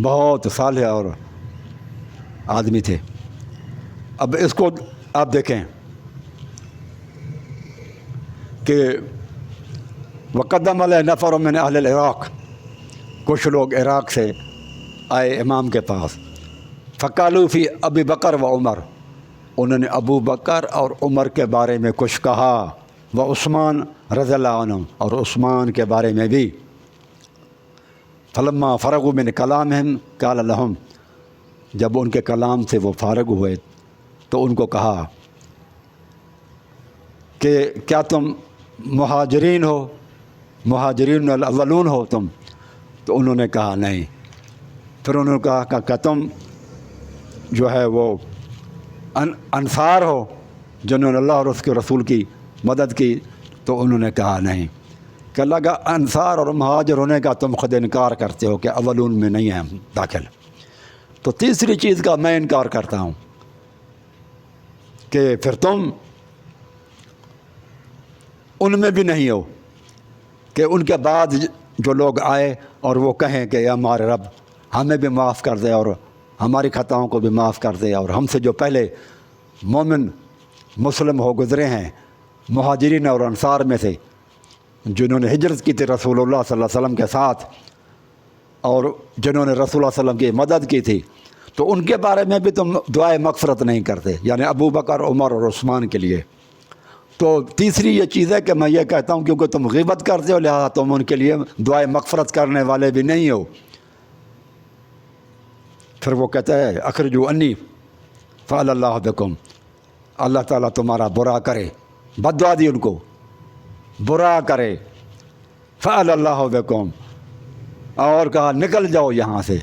بہت صالح اور آدمی تھے۔ اب اس کو آپ دیکھیں کہ وقدم علیہ نفر من اہل العراق، کچھ لوگ عراق سے آئے امام کے پاس، فقالوا فی ابی بکر و عمر، انہوں نے ابو بکر اور عمر کے بارے میں کچھ کہا، و عثمان رضی اللہ عنہ، اور عثمان کے بارے میں بھی۔ فلما فرغوا من کلامہم قال لہم، جب ان کے کلام سے وہ فارغ ہوئے تو ان کو کہا کہ کیا تم مہاجرین ہو، مہاجرین الاولون ہو تم؟ تو انہوں نے کہا نہیں۔ پھر انہوں نے کہا کہ تم جو ہے وہ انصار ہو، جنہوں نے اللہ اور اس کے رسول کی مدد کی، تو انہوں نے کہا نہیں کہ اللہ کا انصار اور مہاجر ہونے کا تم خود انکار کرتے ہو کہ اولون میں نہیں ہیں ہم داخل، تو تیسری چیز کا میں انکار کرتا ہوں کہ پھر تم ان میں بھی نہیں ہو کہ ان کے بعد جو لوگ آئے اور وہ کہیں کہ اے ہمارے رب ہمیں بھی معاف کر دے اور ہماری خطاؤں کو بھی معاف کر دے، اور ہم سے جو پہلے مومن مسلم ہو گزرے ہیں مہاجرین اور انصار میں سے جنہوں نے ہجرت کی تھی رسول اللہ صلی اللہ علیہ وسلم کے ساتھ اور جنہوں نے رسول اللہ صلی اللہ علیہ وسلم کی مدد کی تھی، تو ان کے بارے میں بھی تم دعائے مغفرت نہیں کرتے، یعنی ابو بکر، عمر اور عثمان کے لیے۔ تو تیسری یہ چیز ہے کہ میں یہ کہتا ہوں کیونکہ تم غیبت کرتے ہو لہذا تم ان کے لیے دعائے مغفرت کرنے والے بھی نہیں ہو۔ پھر وہ کہتا ہے اخرجوا انی فعل اللہ بکم، اللہ تعالیٰ تمہارا برا کرے، بد دعا دی ان کو، برا کرے، فعل اللہ بکم، اور کہا نکل جاؤ یہاں سے۔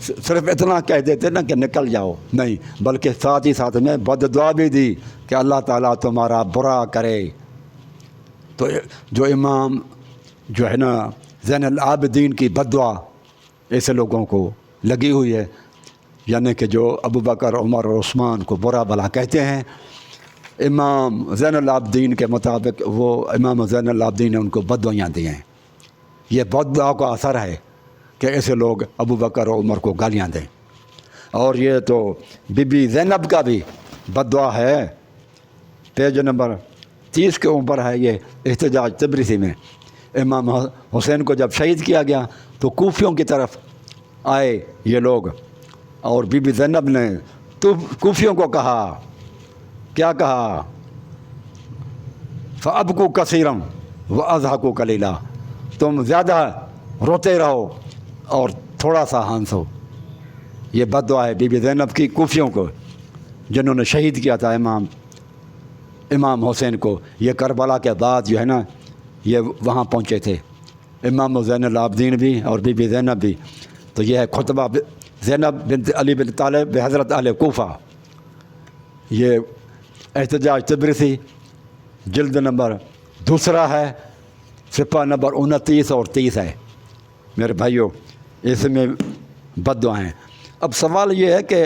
صرف اتنا کہہ دیتے نا کہ نکل جاؤ، نہیں بلکہ ساتھ ہی ساتھ میں بد دعا بھی دی کہ اللہ تعالیٰ تمہارا برا کرے۔ تو جو امام جو ہے نا زین العابدین کی بد دعا ایسے لوگوں کو لگی ہوئی ہے، یعنی کہ جو ابو بکر، عمر اور عثمان کو برا بھلا کہتے ہیں، امام زین العابدین کے مطابق وہ امام زین العابدین نے ان کو بد دعائیں دی ہیں۔ یہ بد دعا کا اثر ہے کہ ایسے لوگ ابو بکر اور عمر کو گالیاں دیں۔ اور یہ تو بی بی زینب کا بھی بد دعا ہے، پیج نمبر 30 کے اوپر ہے یہ احتجاج تبریسی میں۔ امام حسین کو جب شہید کیا گیا تو کوفیوں کی طرف آئے یہ لوگ، اور بی بی زینب نے تو کوفیوں کو کہا، کیا کہا؟ فَأَبْكُوا كَثِيرًا وَأَضْحَكُوا قَلِيلًا، تم زیادہ روتے رہو اور تھوڑا سا ہنسو۔ یہ بد دعا ہے بی بی زینب کی کوفیوں کو، جنہوں نے شہید کیا تھا امام حسین کو۔ یہ کربلا کے بعد جو ہے نا یہ وہاں پہنچے تھے امام زین العابدین بھی اور بی بی زینب بھی۔ تو یہ ہے خطبہ زینب بنت علی بن طالب بحضرت اہل کوفہ۔ یہ احتجاج تبریسی جلد نمبر 2 ہے، صفحہ نمبر 29 اور 30 ہے میرے بھائیوں، اس میں بد دعائیں ہیں۔ اب سوال یہ ہے کہ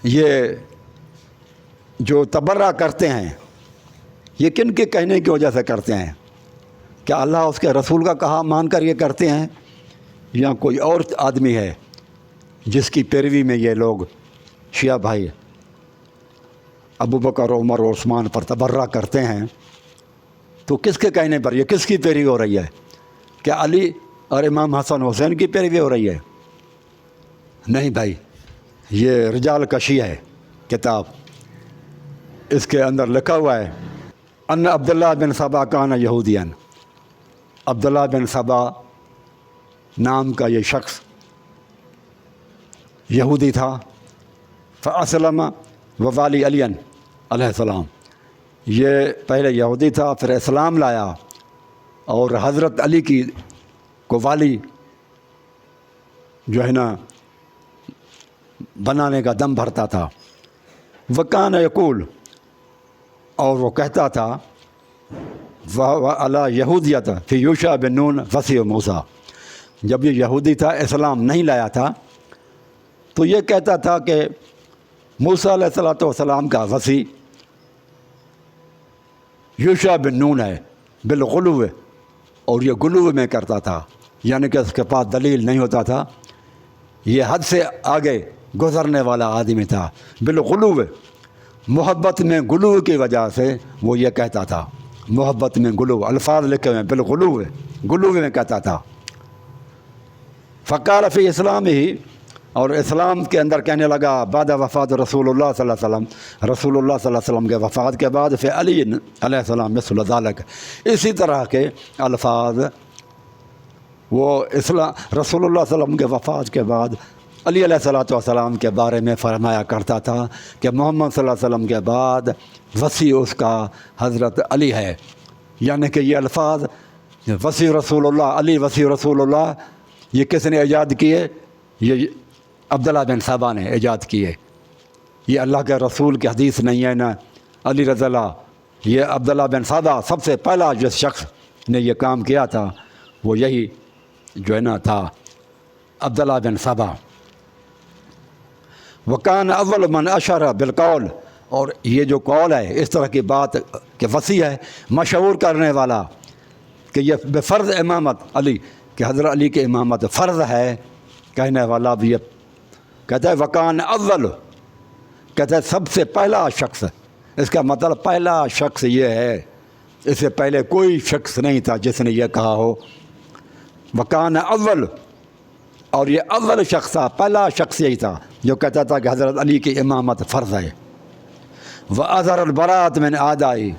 یہ جو تبرہ کرتے ہیں یہ کن کے کہنے کی وجہ سے کرتے ہیں؟ کیا اللہ اس کے رسول کا کہا مان کر یہ کرتے ہیں، یا کوئی اور آدمی ہے جس کی پیروی میں یہ لوگ شیعہ بھائی ابو بکر، عمر اور عثمان پر تبرہ کرتے ہیں؟ تو کس کے کہنے پر، یہ کس کی پیروی ہو رہی ہے؟ کیا علی اور امام حسن حسین کی پیروی ہو رہی ہے؟ نہیں بھائی، یہ رجال کشی ہے کتاب، اس کے اندر لکھا ہوا ہے ان عبداللہ بن سبا کان یہودین، عبداللہ بن سبا نام کا یہ شخص یہودی تھا، فاسلم ووالی علی علیہ السلام، یہ پہلے یہودی تھا پھر اسلام لایا اور حضرت علی کی کو والی جو ہے نا بنانے کا دم بھرتا تھا۔ وکان یقول، اور وہ کہتا تھا وَعَلَى یہودیت فی یوشع بن نون وصی موسیٰ، جب یہ یہودی تھا اسلام نہیں لایا تھا تو یہ کہتا تھا کہ موسیٰ علیہ السلام کا وصی یوشع بن نون ہے بالغلو، اور یہ غلو میں کرتا تھا، یعنی کہ اس کے پاس دلیل نہیں ہوتا تھا، یہ حد سے آگے گزرنے والا آدمی تھا۔ بالغلو، محبت میں غلو کی وجہ سے وہ یہ کہتا تھا، محبت میں غلو، الفاظ لکھے ہوئے بالغلو، غلو میں کہتا تھا۔ فقال فی اسلام ہی، اور اسلام کے اندر کہنے لگا بعد وفات رسول اللہ صلی اللہ علیہ وسلم، رسول اللہ صلی اللہ علیہ وسلم کے وفات کے بعد فی علی علیہ السلام مثل ذالک، اسی طرح کے الفاظ وہ رسول اللہ صلی اللہ علیہ وسلم کے وفات کے بعد علی علیہ السلام کے بارے میں فرمایا کرتا تھا کہ محمد صلی اللہ علیہ وسلم کے بعد وصی اس کا حضرت علی ہے، یعنی کہ یہ الفاظ وصی رسول اللہ، علی وصی رسول اللہ، یہ کس نے ایجاد کیے؟ یہ عبداللہ بن سبا نے ایجاد کیے۔ یہ اللہ کے رسول کی حدیث نہیں ہے، نہ علی رضی اللہ، یہ عبداللہ بن سبا سب سے پہلا جس شخص نے یہ کام کیا تھا وہ یہی جو ہے نا تھا عبداللہ بن سبا۔ وکان اول من اشار بالقول، اور یہ جو قول ہے اس طرح کی بات کہ وسیع ہے، مشہور کرنے والا کہ یہ بے فرض امامت علی، کہ حضرت علی کی امامت فرض ہے، کہنے والا بھی یہ کہتا ہے وکان اول، کہتا ہے سب سے پہلا شخص۔ اس کا مطلب پہلا شخص یہ ہے، اس سے پہلے کوئی شخص نہیں تھا جس نے یہ کہا ہو وکان اول، اور یہ اول شخص تھا، پہلا شخص یہی تھا جو کہتا تھا کہ حضرت علی کی امامت فرض ہے۔ وَأَظْهَرَ الْبَرَاءَةَ مِنْ أَعْدَائِهِ،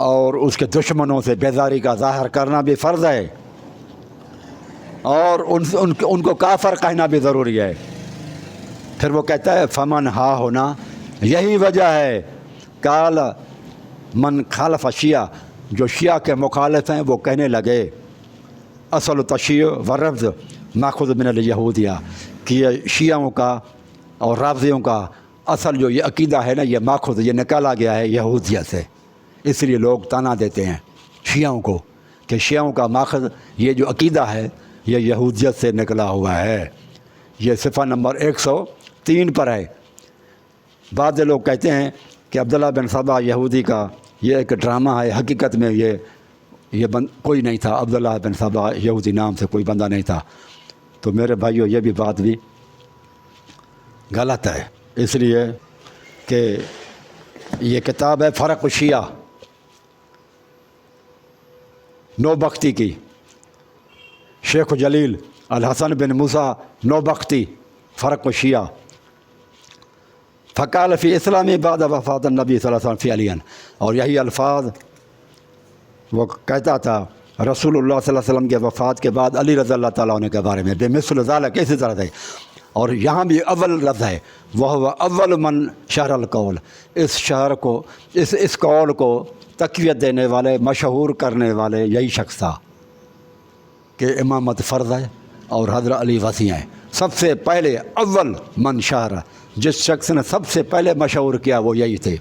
اور اس کے دشمنوں سے بیزاری کا ظاہر کرنا بھی فرض ہے، اور ان کو کافر کہنا بھی ضروری ہے۔ پھر وہ کہتا ہے فمن ہا ہونا، یہی وجہ ہے قال من خالف شیعہ، جو شیعہ کے مخالف ہیں وہ کہنے لگے اصل تشیع و رفض ماخوذ من الیہودیہ، کہ یہ شیعوں کا اور رافضیوں کا اصل جو یہ عقیدہ ہے نا یہ ماخوذ، یہ نکالا گیا ہے یہودیت سے، اس لیے لوگ تانا دیتے ہیں شیعوں کو کہ شیعوں کا ماخذ یہ جو عقیدہ ہے یہ یہودیت سے نکلا ہوا ہے۔ یہ صفحہ نمبر 103 پر ہے۔ بعض لوگ کہتے ہیں کہ عبداللہ بن سبا یہودی کا یہ ایک ڈرامہ ہے، حقیقت میں یہ کوئی نہیں تھا، عبداللہ بن سبا یہودی نام سے کوئی بندہ نہیں تھا۔ تو میرے بھائیو یہ بھی بات بھی غلط ہے، اس لیے کہ یہ کتاب ہے فرق الشیعہ نوبختی کی، شیخ جلیل الحسن بن موسیٰ نوبختی، فرق الشیعہ۔ فقال فی اسلامی بعد وفات النبی صلی اللہ علیہ وسلم فی علی، اور یہی الفاظ وہ کہتا تھا رسول اللہ صلی اللہ علیہ وسلم کے وفات کے بعد علی رضی اللہ تعالیٰ عنہ کے بارے میں، بے مثل ذالک، اسی طرح سے۔ اور یہاں بھی اول لفظ ہے، وہ اول من شہر القول، اس شہر کو اس قول کو تقویت دینے والے، مشہور کرنے والے یہی شخص تھا کہ امامت فرض ہے اور حضرت علی وصی ہیں۔ سب سے پہلے اول من شہر، جس شخص نے سب سے پہلے مشہور کیا وہ یہی تھے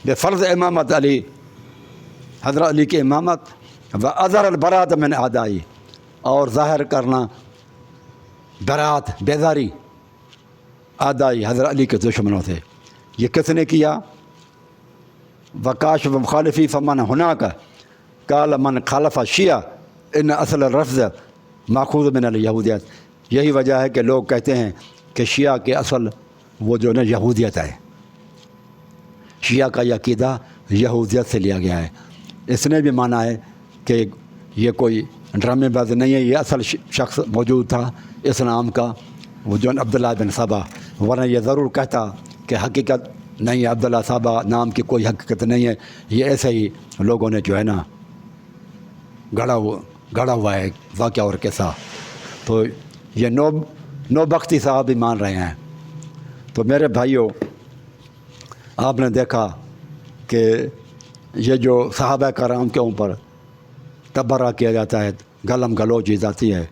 بے فرض امامت علی، حضرت علی کی امامت، و اظہر البراءۃ من اعدائی، اور ظاہر کرنا برات، بیزاری اعدائی، حضرت علی کے دشمنوں سے۔ یہ کس نے کیا؟ وکاشف مخالفی فمن ہناک قال من خالف شیعہ ان اصل الرفض ماخوذ من الیہودیت۔ یہی وجہ ہے کہ لوگ کہتے ہیں کہ شیعہ کے اصل وہ جو نا یہودیت ہے، شیعہ کا یہ عقیدہ یہودیت سے لیا گیا ہے۔ اس نے بھی مانا ہے کہ یہ کوئی ڈرامے باز نہیں ہے، یہ اصل شخص موجود تھا اسلام کا، وہ جو عبداللہ بن سبا، ورنہ یہ ضرور کہتا کہ حقیقت نہیں ہے، عبداللہ سبا نام کی کوئی حقیقت نہیں ہے، یہ ایسے ہی لوگوں نے جو ہے نا گڑا ہوا ہے واقعہ اور قصہ۔ تو یہ نوبختی صاحب بھی مان رہے ہیں۔ تو میرے بھائیوں، آپ نے دیکھا کہ یہ جو صحابہ کرام کے اوپر تبرہ کیا جاتا ہے، گلم گلوچ کی جاتی ہے،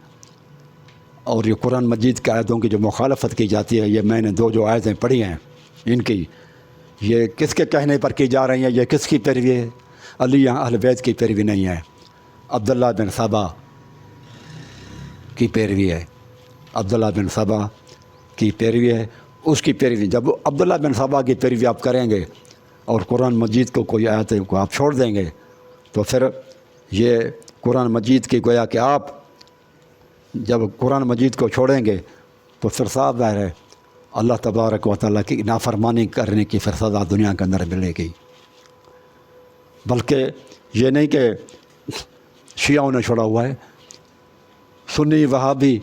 اور یہ قرآن مجید کے آیتوں کی جو مخالفت کی جاتی ہے، یہ میں نے جو آیتیں پڑھی ہیں ان کی، یہ کس کے کہنے پر کی جا رہی ہیں؟ یہ کس کی پیروی ہے؟ علی یہاں اہل بیت کی پیروی نہیں ہے، عبداللہ بن سبا کی پیروی ہے، عبداللہ بن سبا کی پیروی ہے، اس کی پیروی۔ جب عبداللہ بن سبا کی پیروی آپ کریں گے اور قرآن مجید کو کوئی آیتیں کو آپ چھوڑ دیں گے تو پھر یہ قرآن مجید کی گویا کہ آپ جب قرآن مجید کو چھوڑیں گے تو پھر صاف ظاہر ہے اللہ تبارک و تعالیٰ کی نافرمانی کرنے کی پھر سزا دنیا کے اندر ملے گی۔ بلکہ یہ نہیں کہ شیعوں نے چھوڑا ہوا ہے، سنی وہابی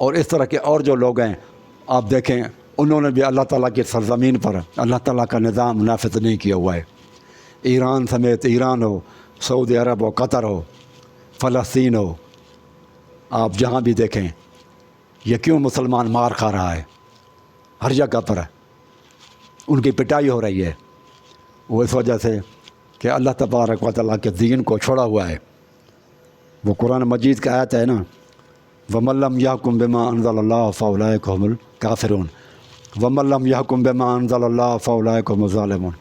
اور اس طرح کے اور جو لوگ ہیں آپ دیکھیں انہوں نے بھی اللہ تعالیٰ کی سرزمین پر اللہ تعالیٰ کا نظام نافذ نہیں کیا ہوا ہے۔ ایران سمیت، ایران ہو، سعودی عرب ہو، قطر ہو، فلسطین ہو، آپ جہاں بھی دیکھیں یہ کیوں مسلمان مار کھا رہا ہے؟ ہر جگہ پر ان کی پٹائی ہو رہی ہے، وہ اس وجہ سے کہ اللہ تبارک و تعالیٰ کے دین کو چھوڑا ہوا ہے۔ وہ قرآن مجید کا آیت ہے نا وَمَن لَّمْ يَحْكُم بِمَا أَنزَلَ اللَّهُ فَأُولَٰئِكَ هُمُ الْكَافِرُونَ، وَمَن لَّمْ يَحْكُم بِمَا أَنزَلَ اللَّهُ فَأُولَٰئِکَ هُمُ الظَّالِمُونَ،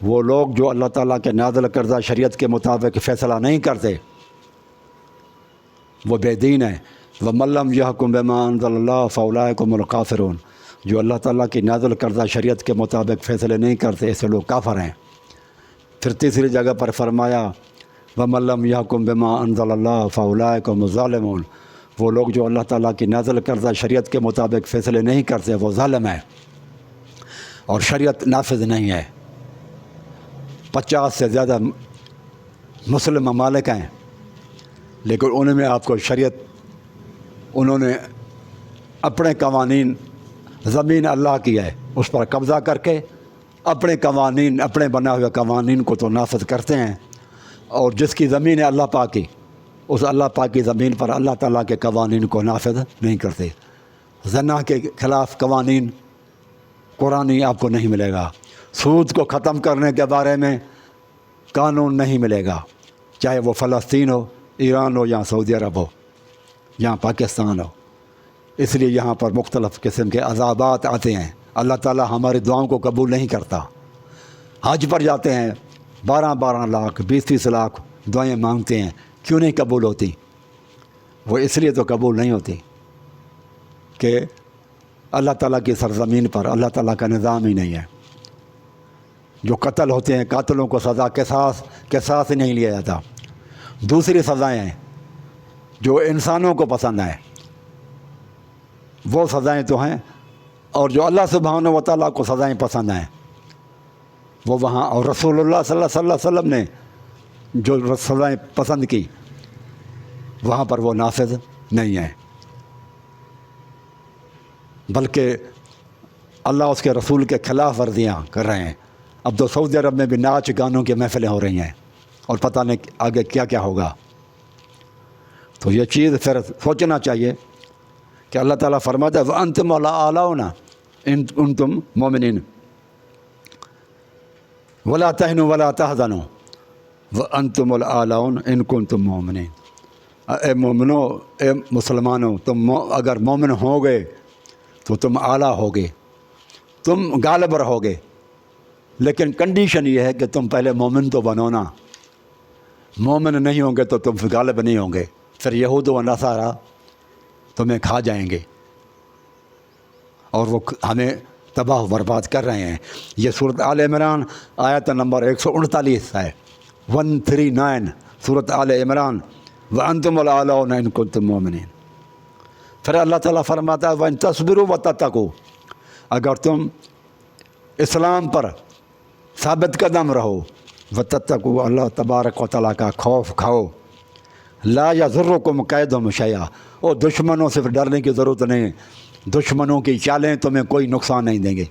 وہ لوگ جو اللہ تعالیٰ کے نازل کردہ شریعت کے مطابق فیصلہ نہیں کرتے وہ بے دین ہیں۔ وَمَن لَّم يَحْكُم بِمَا أَنزَلَ اللَّهُ فَأُولَٰئِکَ هُمُ الْكَافِرُونَ، جو اللہ تعالیٰ کی نازل کردہ شریعت کے مطابق فیصلے نہیں کرتے ایسے لوگ کافر ہیں۔ پھر تیسری جگہ پر فرمایا وَمَن لَّم يَحْكُم بِمَا أَنزَلَ اللَّهُ فَأُولَٰئِکَ هُمُ الظَّالِمُونَ، وہ لوگ جو اللہ تعالیٰ کی نازل کردہ شریعت کے مطابق فیصلے نہیں کرتے وہ ظالم ہیں اور شریعت نافذ نہیں ہے۔ 50 سے زیادہ مسلم ممالک ہیں لیکن ان میں آپ کو شریعت، انہوں نے اپنے قوانین، زمین اللہ کی ہے اس پر قبضہ کر کے اپنے قوانین، اپنے بنا ہوئے قوانین کو تو نافذ کرتے ہیں، اور جس کی زمین ہے اللہ پاک کی، اس اللہ پاک کی زمین پر اللہ تعالیٰ کے قوانین کو نافذ نہیں کرتے۔ زنا کے خلاف قوانین قرآنی آپ کو نہیں ملے گا، سود کو ختم کرنے کے بارے میں قانون نہیں ملے گا، چاہے وہ فلسطین ہو، ایران ہو، یا سعودی عرب ہو، یا پاکستان ہو۔ اس لیے یہاں پر مختلف قسم کے عذابات آتے ہیں۔ اللہ تعالیٰ ہماری دعاؤں کو قبول نہیں کرتا۔ حج پر جاتے ہیں 12 لاکھ 20 لاکھ دعائیں مانگتے ہیں، کیوں نہیں قبول ہوتی؟ وہ اس لیے تو قبول نہیں ہوتی کہ اللہ تعالیٰ کی سرزمین پر اللہ تعالیٰ کا نظام ہی نہیں ہے۔ جو قتل ہوتے ہیں قاتلوں کو سزا قصاص ہی نہیں لیا جاتا۔ دوسری سزائیں ہیں جو انسانوں کو پسند ہیں، وہ سزائیں تو ہیں، اور جو اللہ سبحانہ و تعالیٰ کو سزائیں پسند ہیں وہ وہاں، اور رسول اللہ صلی اللہ علیہ وسلم نے جو سزائیں پسند کی وہاں پر وہ نافذ نہیں ہیں، بلکہ اللہ اس کے رسول کے خلاف ورزیاں کر رہے ہیں۔ اب تو سعودی عرب میں بھی ناچ گانوں کی محفلیں ہو رہی ہیں، اور پتہ نہیں آگے کیا کیا ہوگا۔ تو یہ چیز پھر سوچنا چاہیے کہ اللہ تعالیٰ فرماتا ہے وَأَنْتُمُ الْأَعْلَوْنَ إِن كُنتُم مُؤْمِنِينَ وَلَا تَهِنُوا وَلَا تَحْزَنُوا وَأَنْتُمُ الْأَعْلَوْنَ إِن كُنتُم مُؤْمِنِينَ، اے مومنو، اے مسلمانوں، تم اگر مومن ہوگے تو تم اعلیٰ ہوگے، تم غالب رہوگے، لیکن کنڈیشن یہ ہے کہ تم پہلے مومن تو بنو نا۔ مومن نہیں ہوں گے تو تم غالب نہیں ہوں گے، پھر یہود و نصارہ تمہیں کھا جائیں گے اور وہ ہمیں تباہ و برباد کر رہے ہیں۔ یہ سورۃ آل عمران آیت نمبر 139 ہے، 139 سورۃ آل عمران، وَأَنْتُمُ الْأَعْلَوْنَ إِن كُنتُم مُؤْمِنِينَ۔ پھر اللہ تعالیٰ فرماتا ہے وَإِن تَصْبِرُوا وَتَتَّقُوا، اگر تم اسلام پر ثابت قدم رہو، وَتَتَّقُوا، اللہ تبارک و تعالیٰ کا خوف کھاؤ، لا يَضُرُّكُمْ كَيْدُهُمْ شَيْئًا، اور دشمنوں سے ڈرنے کی ضرورت نہیں، دشمنوں کی چالیں تمہیں کوئی نقصان نہیں دیں گے۔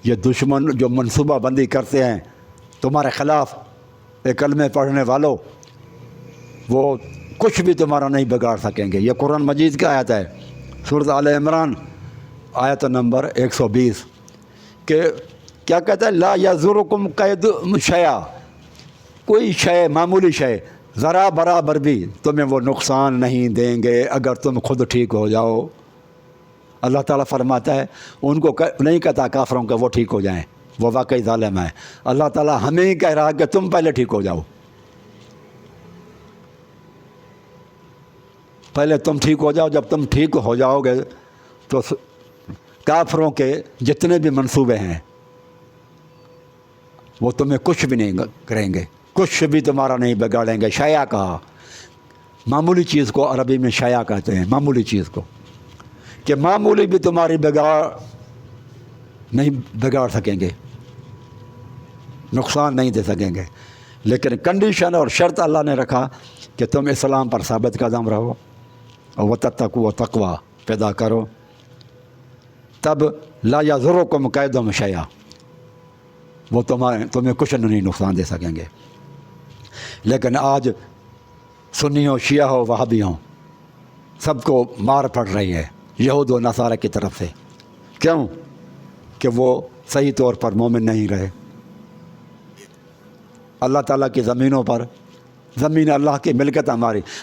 یہ دشمن جو منصوبہ بندی کرتے ہیں تمہارے خلاف، کلمے پڑھنے والوں، وہ کچھ بھی تمہارا نہیں بگاڑ سکیں گے۔ یہ قرآن مجید کا آیت ہے، سورۃ آل عمران آیت نمبر 120، کہ کیا کہتا ہے لا یضرکم کیدہم شیئا، کوئی شے، معمولی شے، ذرا برابر بھی تمہیں وہ نقصان نہیں دیں گے اگر تم خود ٹھیک ہو جاؤ۔ اللہ تعالیٰ فرماتا ہے ان کو نہیں کہتا کافروں کا وہ ٹھیک ہو جائیں، وہ واقعی ظالم ہے۔ اللہ تعالیٰ ہمیں ہی کہہ رہا ہے کہ تم پہلے ٹھیک ہو جاؤ، پہلے تم ٹھیک ہو جاؤ۔ جب تم ٹھیک ہو جاؤ گے تو کافروں کے جتنے بھی منصوبے ہیں وہ تمہیں کچھ بھی نہیں کریں گے، کچھ بھی تمہارا نہیں بگاڑیں گے۔ شیعہ کہا، معمولی چیز کو عربی میں شیعہ کہتے ہیں، معمولی چیز کو، کہ معمولی بھی تمہاری نہیں بگاڑ سکیں گے، نقصان نہیں دے سکیں گے۔ لیکن کنڈیشن اور شرط اللہ نے رکھا کہ تم اسلام پر ثابت قدم رہو اور وَتَتَّقُوا تقویٰ پیدا کرو، تب لا یضرکم کیدہم شیئا، وہ تمہیں کچھ نہیں نقصان دے سکیں گے۔ لیکن آج سنی ہو، شیعہ ہو، وہابی ہوں، سب کو مار پڑ رہی ہے یہود و نصارہ کی طرف سے۔ کیوں؟ کہ وہ صحیح طور پر مومن نہیں رہے۔ اللہ تعالیٰ کی زمینوں پر، زمین اللہ کی ملکت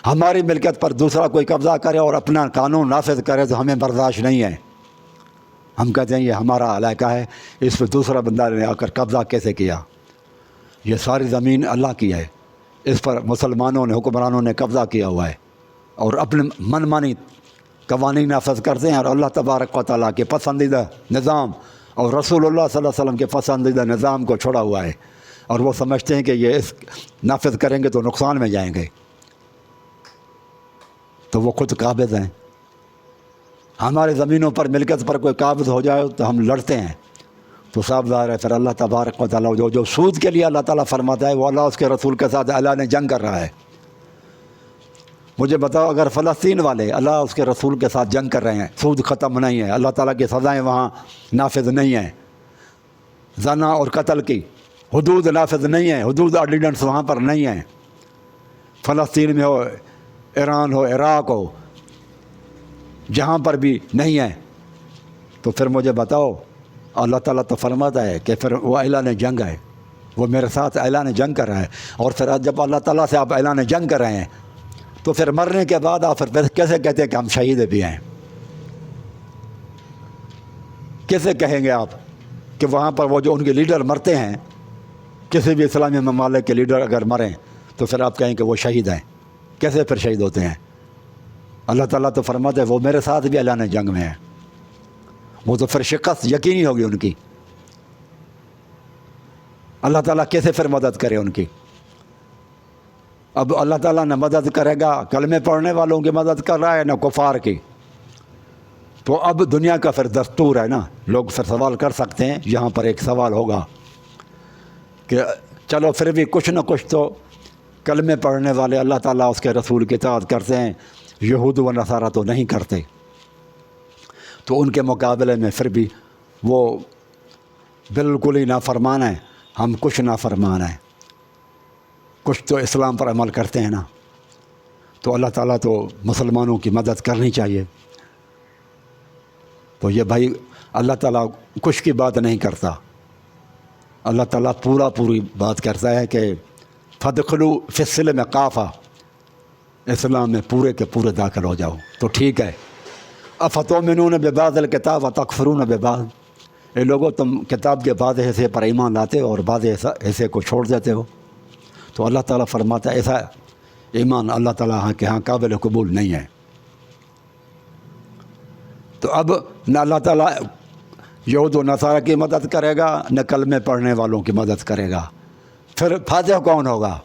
ہماری ملکت پر دوسرا کوئی قبضہ کرے اور اپنا قانون نافذ کرے تو ہمیں برداشت نہیں ہے۔ ہم کہتے ہیں یہ ہمارا علاقہ ہے، اس پہ دوسرا بندہ نے آ کر قبضہ کیسے کیا؟ یہ ساری زمین اللہ کی ہے، اس پر مسلمانوں نے، حکمرانوں نے قبضہ کیا ہوا ہے اور اپنے من مانی قوانین نافذ کرتے ہیں، اور اللہ تبارک و تعالیٰ کے پسندیدہ نظام اور رسول اللہ صلی اللہ علیہ وسلم کے پسندیدہ نظام کو چھوڑا ہوا ہے، اور وہ سمجھتے ہیں کہ یہ اس نافذ کریں گے تو نقصان میں جائیں گے، تو وہ خود قابض ہیں۔ ہماری زمینوں پر ملکیت پر کوئی قابض ہو جائے تو ہم لڑتے ہیں، تو صاف ظاہر ہے پھر اللہ تبارک و تعالیٰ جو سود کے لیے اللہ تعالیٰ فرماتا ہے وہ اللہ اس کے رسول کے ساتھ اللہ نے جنگ کر رہا ہے۔ مجھے بتاؤ، اگر فلسطین والے اللہ اس کے رسول کے ساتھ جنگ کر رہے ہیں، سود ختم نہیں ہے، اللہ تعالیٰ کی سزائیں وہاں نافذ نہیں ہیں، زنا اور قتل کی حدود نافذ نہیں ہیں، حدود آرڈیننس وہاں پر نہیں ہیں، فلسطین میں ہو، ایران ہو، عراق ہو، جہاں پر بھی نہیں ہے، تو پھر مجھے بتاؤ، اللہ تعالیٰ تو فرماتا ہے کہ پھر وہ اعلان جنگ ہے، وہ میرے ساتھ اعلان جنگ کر رہا ہے، اور پھر جب اللہ تعالیٰ سے آپ اعلان جنگ کر رہے ہیں تو پھر مرنے کے بعد آپ پھر کیسے کہتے ہیں کہ ہم شہید بھی ہیں؟ کیسے کہیں گے آپ کہ وہاں پر وہ جو ان کے لیڈر مرتے ہیں، کسی بھی اسلامی ممالک کے لیڈر اگر مریں تو پھر آپ کہیں کہ وہ شہید ہیں؟ کیسے پھر شہید ہوتے ہیں؟ اللہ تعالیٰ تو فرماتے ہیں وہ میرے ساتھ بھی اعلان جنگ میں ہیں، وہ تو پھر شکست یقینی ہوگی ان کی، اللہ تعالیٰ کیسے پھر مدد کرے ان کی؟ اب اللہ تعالیٰ نہ مدد کرے گا کلمے پڑھنے والوں کی مدد کر رہا ہے نہ کفار کی، تو اب دنیا کا پھر دستور ہے نا، لوگ پھر سوال کر سکتے ہیں، یہاں پر ایک سوال ہوگا کہ چلو پھر بھی کچھ نہ کچھ تو کلمے پڑھنے والے اللہ تعالیٰ اس کے رسول کی اطاعت کرتے ہیں، یہود و نصارہ تو نہیں کرتے، تو ان کے مقابلے میں پھر بھی وہ بالکل ہی نافرمان ہیں، ہم کچھ نافرمان ہیں، کچھ تو اسلام پر عمل کرتے ہیں نا، تو اللہ تعالیٰ تو مسلمانوں کی مدد کرنی چاہیے۔ تو یہ بھائی اللہ تعالیٰ کچھ کی بات نہیں کرتا، اللہ تعالیٰ پوری بات کرتا ہے کہ فدخلوا فی السلم کافہ، اسلام میں پورے کے پورے داخل ہو جاؤ، تو ٹھیک ہے۔ افتؤمنون ببعض الکتاب وتکفرون ببعض، اے لوگوں تم کتاب کے بعض حصے پر ایمان لاتے ہو اور بعض حصے کو چھوڑ دیتے ہو، تو اللہ تعالیٰ فرماتا ہے ایسا ایمان اللہ تعالیٰ کے ہاں قابل قبول نہیں ہے۔ تو اب نہ اللہ تعالیٰ یہود و نصارہ کی مدد کرے گا نہ کلمے پڑھنے والوں کی مدد کرے گا، پھر فاتح کون ہوگا؟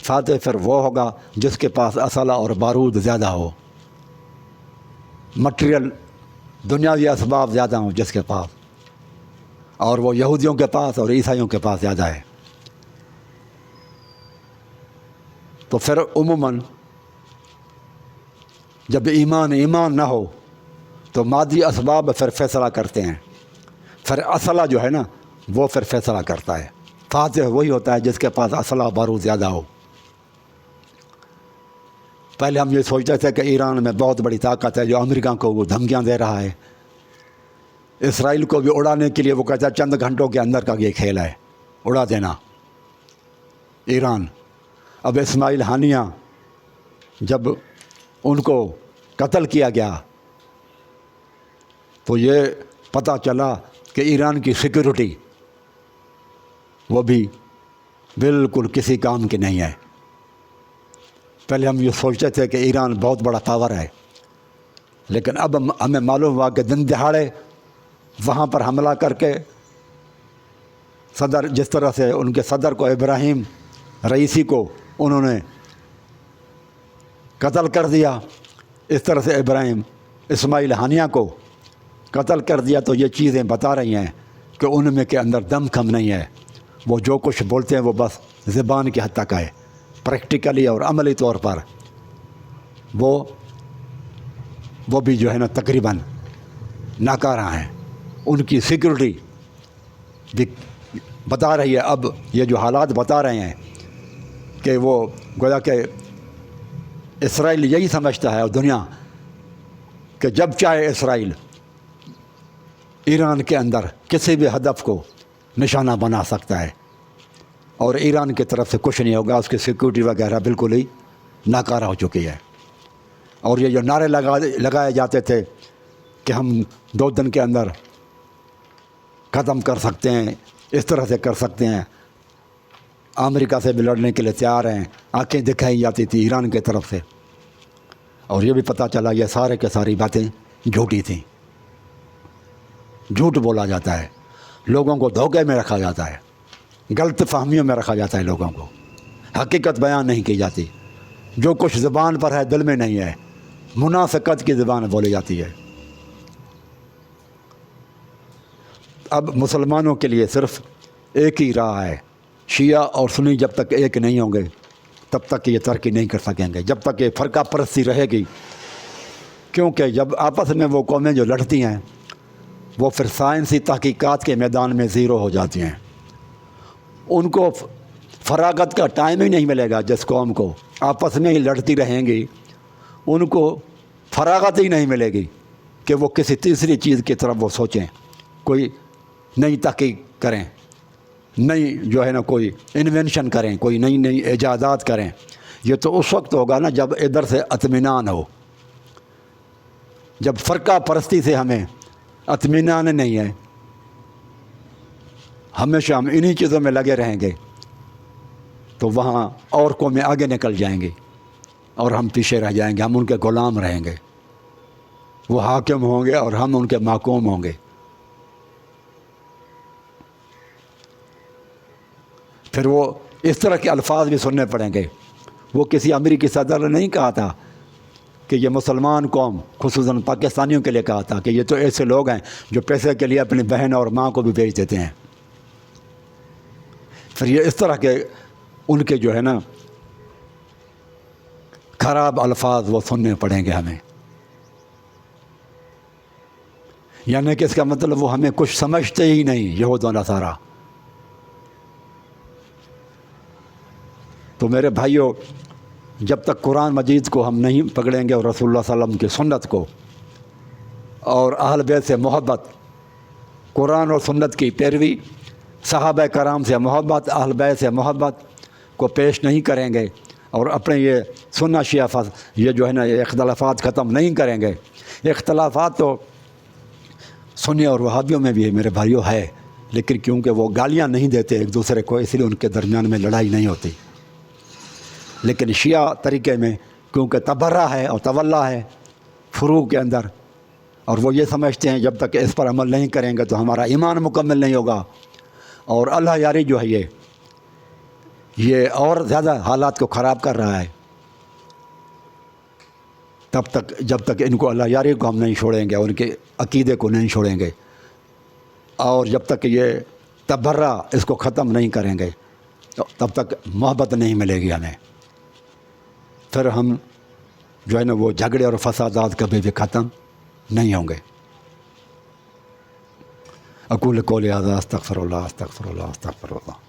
فاتح پھر وہ ہوگا جس کے پاس اسلحہ اور بارود زیادہ ہو، مٹیریل دنیاوی اسباب زیادہ ہوں جس کے پاس، اور وہ یہودیوں کے پاس اور عیسائیوں کے پاس زیادہ ہے۔ تو پھر عموماً جب ایمان نہ ہو تو مادی اسباب پھر فیصلہ کرتے ہیں، پھر اسلحہ جو ہے نا وہ پھر فیصلہ کرتا ہے۔ فاتح وہی ہوتا ہے جس کے پاس اسلحہ بارود زیادہ ہو۔ پہلے ہم یہ سوچتے تھے کہ ایران میں بہت بڑی طاقت ہے جو امریکہ کو وہ دھمکیاں دے رہا ہے، اسرائیل کو بھی اڑانے کے لیے وہ کہتا ہے چند گھنٹوں کے اندر کا یہ کھیل ہے، اڑا دینا ایران۔ اب اسماعیل ہانیہ جب ان کو قتل کیا گیا تو یہ پتہ چلا کہ ایران کی سیکورٹی وہ بھی بالکل کسی کام کی نہیں ہے۔ پہلے ہم یہ سوچتے تھے کہ ایران بہت بڑا پاور ہے، لیکن اب ہمیں معلوم ہوا کہ دن دہاڑے وہاں پر حملہ کر کے صدر، جس طرح سے ان کے صدر کو ابراہیم رئیسی کو انہوں نے قتل کر دیا، اس طرح سے اسماعیل ہانیہ کو قتل کر دیا، تو یہ چیزیں بتا رہی ہیں کہ ان میں کے اندر دم کم نہیں ہے، وہ جو کچھ بولتے ہیں وہ بس زبان کی حد تک ہے، پریکٹیکلی اور عملی طور پر وہ بھی جو ہے نا تقریباً ناکارہ ہیں۔ ان کی سیکورٹی بھی بتا رہی ہے، اب یہ جو حالات بتا رہے ہیں کہ وہ گویا کہ اسرائیل یہی سمجھتا ہے اور دنیا کہ جب چاہے اسرائیل ایران کے اندر کسی بھی ہدف کو نشانہ بنا سکتا ہے، اور ایران کی طرف سے کچھ نہیں ہوگا، اس کی سیکورٹی وغیرہ بالکل ہی ناکارہ ہو چکی ہے۔ اور یہ جو نعرے لگائے جاتے تھے کہ ہم 2 دن کے اندر ختم کر سکتے ہیں، اس طرح سے کر سکتے ہیں، امریکہ سے بھی لڑنے کے لیے تیار ہیں، آنکھیں دکھائی جاتی تھی ایران کی طرف سے، اور یہ بھی پتہ چلا یہ سارے کے ساری باتیں جھوٹی تھیں، جھوٹ بولا جاتا ہے، لوگوں کو دھوکے میں رکھا جاتا ہے، غلط فہمیوں میں رکھا جاتا ہے، لوگوں کو حقیقت بیان نہیں کی جاتی، جو کچھ زبان پر ہے دل میں نہیں ہے، منافقت کی زبان بولی جاتی ہے۔ اب مسلمانوں کے لیے صرف ایک ہی راہ ہے، شیعہ اور سنی جب تک ایک نہیں ہوں گے تب تک یہ ترقی نہیں کر سکیں گے، جب تک یہ فرقہ پرستی رہے گی، کیونکہ جب آپس میں وہ قومیں جو لڑتی ہیں وہ پھر سائنسی تحقیقات کے میدان میں زیرو ہو جاتی ہیں، ان کو فراغت کا ٹائم ہی نہیں ملے گا، جس قوم کو آپس میں ہی لڑتی رہیں گی ان کو فراغت ہی نہیں ملے گی کہ وہ کسی تیسری چیز کی طرف وہ سوچیں، کوئی نئی تحقیق کریں، نئی جو ہے نا کوئی انوینشن کریں، کوئی نئی نئی ایجادات کریں۔ یہ تو اس وقت ہوگا نا جب ادھر سے اطمینان ہو، جب فرقہ پرستی سے ہمیں اطمینان نہیں ہے، ہمیشہ ہم انہی چیزوں میں لگے رہیں گے تو وہاں اور قومیں آگے نکل جائیں گی اور ہم پیچھے رہ جائیں گے، ہم ان کے غلام رہیں گے، وہ حاکم ہوں گے اور ہم ان کے محکوم ہوں گے۔ پھر وہ اس طرح کے الفاظ بھی سننے پڑیں گے۔ وہ کسی امریکی صدر نے نہیں کہا تھا کہ یہ مسلمان قوم، خصوصاً پاکستانیوں کے لیے کہا تھا کہ یہ تو ایسے لوگ ہیں جو پیسے کے لیے اپنی بہن اور ماں کو بھی بیچ دیتے ہیں۔ پھر یہ اس طرح کے ان کے جو ہے نا خراب الفاظ وہ سننے پڑیں گے ہمیں، یعنی کہ اس کا مطلب وہ ہمیں کچھ سمجھتے ہی نہیں، یہود و نصارہ۔ تو میرے بھائیوں، جب تک قرآن مجید کو ہم نہیں پکڑیں گے اور رسول اللہ صلی اللہ علیہ وسلم کی سنت کو اور اہل بیت سے محبت، قرآن اور سنت کی پیروی، صحابہ کرام سے محبت، اہل بیت سے محبت کو پیش نہیں کریں گے اور اپنے یہ سنہ شیعہ یہ جو ہے نا یہ اختلافات ختم نہیں کریں گے۔ اختلافات تو سنی اور وہابیوں میں بھی ہے میرے بھائیوں ہے، لیکن کیونکہ وہ گالیاں نہیں دیتے ایک دوسرے کو، اس لیے ان کے درمیان میں لڑائی نہیں ہوتی۔ لیکن شیعہ طریقے میں کیونکہ تبرہ ہے اور تولا ہے فروع کے اندر، اور وہ یہ سمجھتے ہیں جب تک اس پر عمل نہیں کریں گے تو ہمارا ایمان مکمل نہیں ہوگا، اور اللہ یاری جو ہے یہ اور زیادہ حالات کو خراب کر رہا ہے۔ تب تک جب تک ان کو اللہ یاری کو ہم نہیں چھوڑیں گے، ان کے عقیدے کو نہیں چھوڑیں گے، اور جب تک یہ تبرہ اس کو ختم نہیں کریں گے تب تک محبت نہیں ملے گی ہمیں، پھر ہم جو ہے نا وہ جھگڑے اور فسادات کبھی بھی ختم نہیں ہوں گے۔ اقول قولی ھذا استغفر اللہ استغفر اللہ استغفر اللہ۔